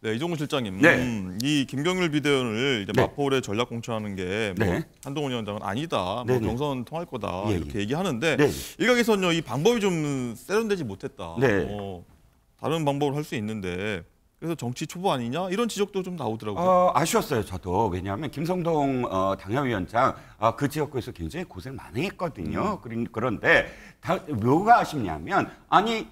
네, 이종훈 실장님. 네. 이 김경률 비대위원을 이제 네. 마포울에 전략 공천하는 게 네. 한동훈 위원장은 아니다, 네, 네. 경선 통할 거다 예, 이렇게 얘기하는데, 네. 일각에서는요, 이 방법이 좀 세련되지 못했다. 네. 다른 방법을 할 수 있는데 그래서 정치 초보 아니냐 이런 지적도 좀 나오더라고요. 아쉬웠어요, 저도. 왜냐하면 김성동 당협위원장 그 지역구에서 굉장히 고생 많이 했거든요. 그런데 뭐가 아쉽냐면, 아니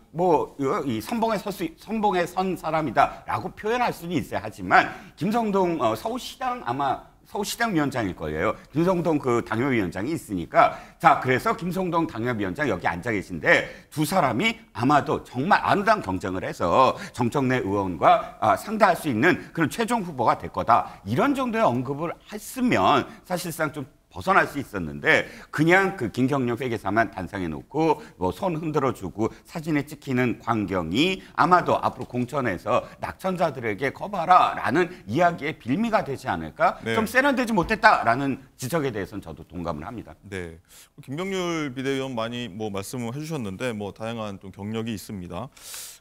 이 선봉에 선 사람이다라고 표현할 수는 있어야 하지만, 김성동 서울시당 위원장일 거예요. 김성동 그 당협위원장이 있으니까. 자, 그래서 김성동 당협위원장 여기 앉아 계신데 두 사람이 아마도 정말 아름다운 경쟁을 해서 정청래 의원과 상대할 수 있는 그런 최종 후보가 될 거다, 이런 정도의 언급을 했으면 사실상 좀 벗어날 수 있었는데, 그냥 그 김경률 회계사만 단상에 놓고 손 흔들어주고 사진에 찍히는 광경이 아마도 앞으로 공천에서 낙천자들에게 거봐라라는 이야기의 빌미가 되지 않을까? 네. 좀 세련되지 못했다라는 지적에 대해서는 저도 동감을 합니다. 네, 김경률 비대위원 많이 말씀을 해주셨는데 다양한 좀 경력이 있습니다.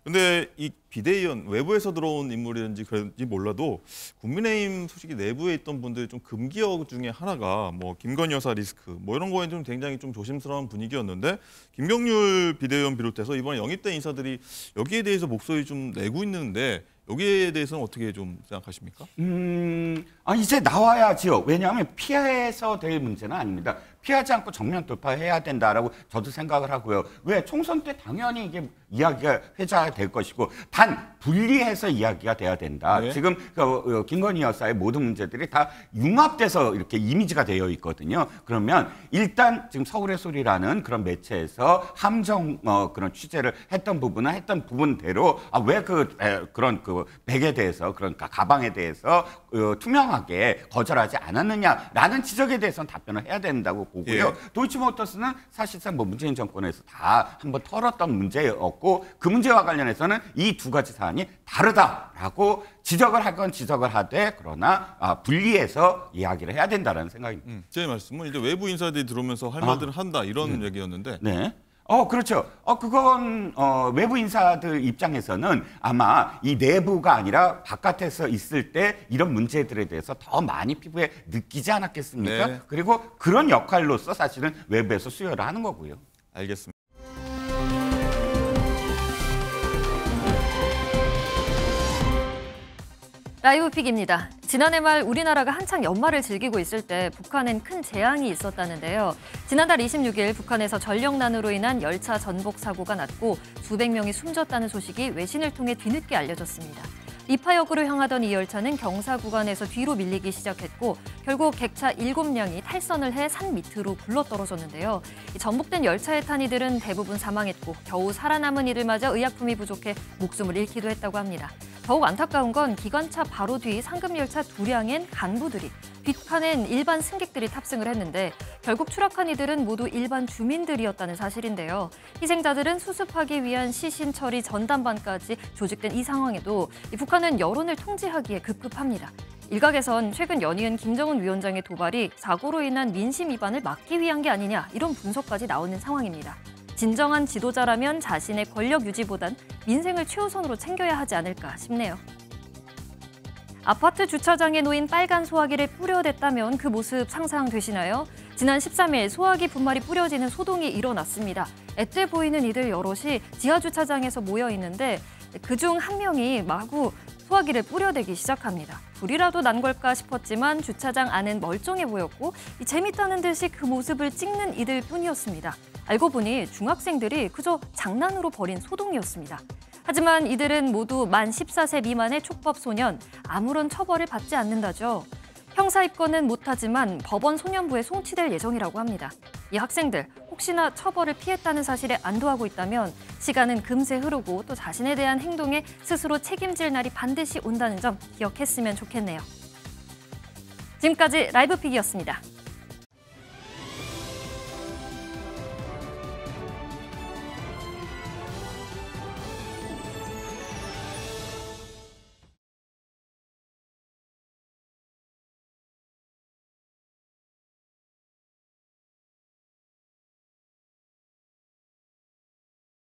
근데 이 비대위원 외부에서 들어온 인물이든지 그런지 몰라도 국민의힘 소식이 내부에 있던 분들이 좀 금기어 중에 하나가 뭐 김건희 여사 리스크 뭐 이런 거에 좀 굉장히 좀 조심스러운 분위기였는데 김경률 비대위원 비롯해서 이번에 영입된 인사들이 여기에 대해서 목소리 좀 내고 있는데 여기에 대해서는 어떻게 좀 생각하십니까? 이제 나와야지요. 왜냐하면 피해서 될 문제는 아닙니다. 피하지 않고 정면 돌파해야 된다라고 저도 생각을 하고요. 왜 총선 때 당연히 이게 이야기가 회자될 것이고 단 분리해서 이야기가 돼야 된다. 네. 지금 김건희 여사의 모든 문제들이 다 융합돼서 이렇게 이미지가 되어 있거든요. 그러면 일단 지금 서울의 소리라는 그런 매체에서 함정 그런 취재를 했던 부분은 했던 부분대로 왜 그런 백에 대해서 그러니까 가방에 대해서 투명하게 거절하지 않았느냐라는 지적에 대해서는 답변을 해야 된다고 보고요. 도이치모터스는 사실상 뭐 문재인 정권에서 다 한번 털었던 문제였고 그 문제와 관련해서는 이 두 가지 사안이 다르다라고 지적을 할 건 지적을 하되 그러나 분리해서 이야기를 해야 된다는 생각입니다. 제 말씀은 이제 외부 인사들이 들어오면서 할 말들을 한다 이런 얘기였는데. 네. 그렇죠. 그건 외부 인사들 입장에서는 아마 이 내부가 아니라 바깥에서 있을 때 이런 문제들에 대해서 더 많이 피부에 느끼지 않았겠습니까? 네. 그리고 그런 역할로서 사실은 외부에서 수혈을 하는 거고요. 알겠습니다. 라이브 픽입니다. 지난해 말 우리나라가 한창 연말을 즐기고 있을 때 북한엔 큰 재앙이 있었다는데요. 지난달 26일 북한에서 전력난으로 인한 열차 전복 사고가 났고 수백 명이 숨졌다는 소식이 외신을 통해 뒤늦게 알려졌습니다. 리파역으로 향하던 이 열차는 경사 구간에서 뒤로 밀리기 시작했고 결국 객차 7량이 탈선을 해 산 밑으로 굴러떨어졌는데요. 전복된 열차에 탄 이들은 대부분 사망했고 겨우 살아남은 이들마저 의약품이 부족해 목숨을 잃기도 했다고 합니다. 더욱 안타까운 건 기관차 바로 뒤 상급열차 2량엔 간부들이, 뒷칸엔 일반 승객들이 탑승을 했는데 결국 추락한 이들은 모두 일반 주민들이었다는 사실인데요. 희생자들은 수습하기 위한 시신 처리 전담반까지 조직된 이 상황에도 북한은 여론을 통제하기에 급급합니다. 일각에선 최근 연이은 김정은 위원장의 도발이 사고로 인한 민심 위반을 막기 위한 게 아니냐 이런 분석까지 나오는 상황입니다. 진정한 지도자라면 자신의 권력 유지보단 민생을 최우선으로 챙겨야 하지 않을까 싶네요. 아파트 주차장에 놓인 빨간 소화기를 뿌려댔다면 그 모습 상상되시나요? 지난 13일 소화기 분말이 뿌려지는 소동이 일어났습니다. 앳돼 보이는 이들 여럿이 지하 주차장에서 모여 있는데 그중 한 명이 마구 소화기를 뿌려대기 시작합니다. 불이라도 난 걸까 싶었지만 주차장 안은 멀쩡해 보였고 재밌다는 듯이 그 모습을 찍는 이들 뿐이었습니다. 알고 보니 중학생들이 그저 장난으로 벌인 소동이었습니다. 하지만 이들은 모두 만 14세 미만의 촉법 소년, 아무런 처벌을 받지 않는다죠. 형사 입건은 못하지만 법원 소년부에 송치될 예정이라고 합니다. 이 학생들 혹시나 처벌을 피했다는 사실에 안도하고 있다면 시간은 금세 흐르고 또 자신에 대한 행동에 스스로 책임질 날이 반드시 온다는 점 기억했으면 좋겠네요. 지금까지 라이브픽이었습니다.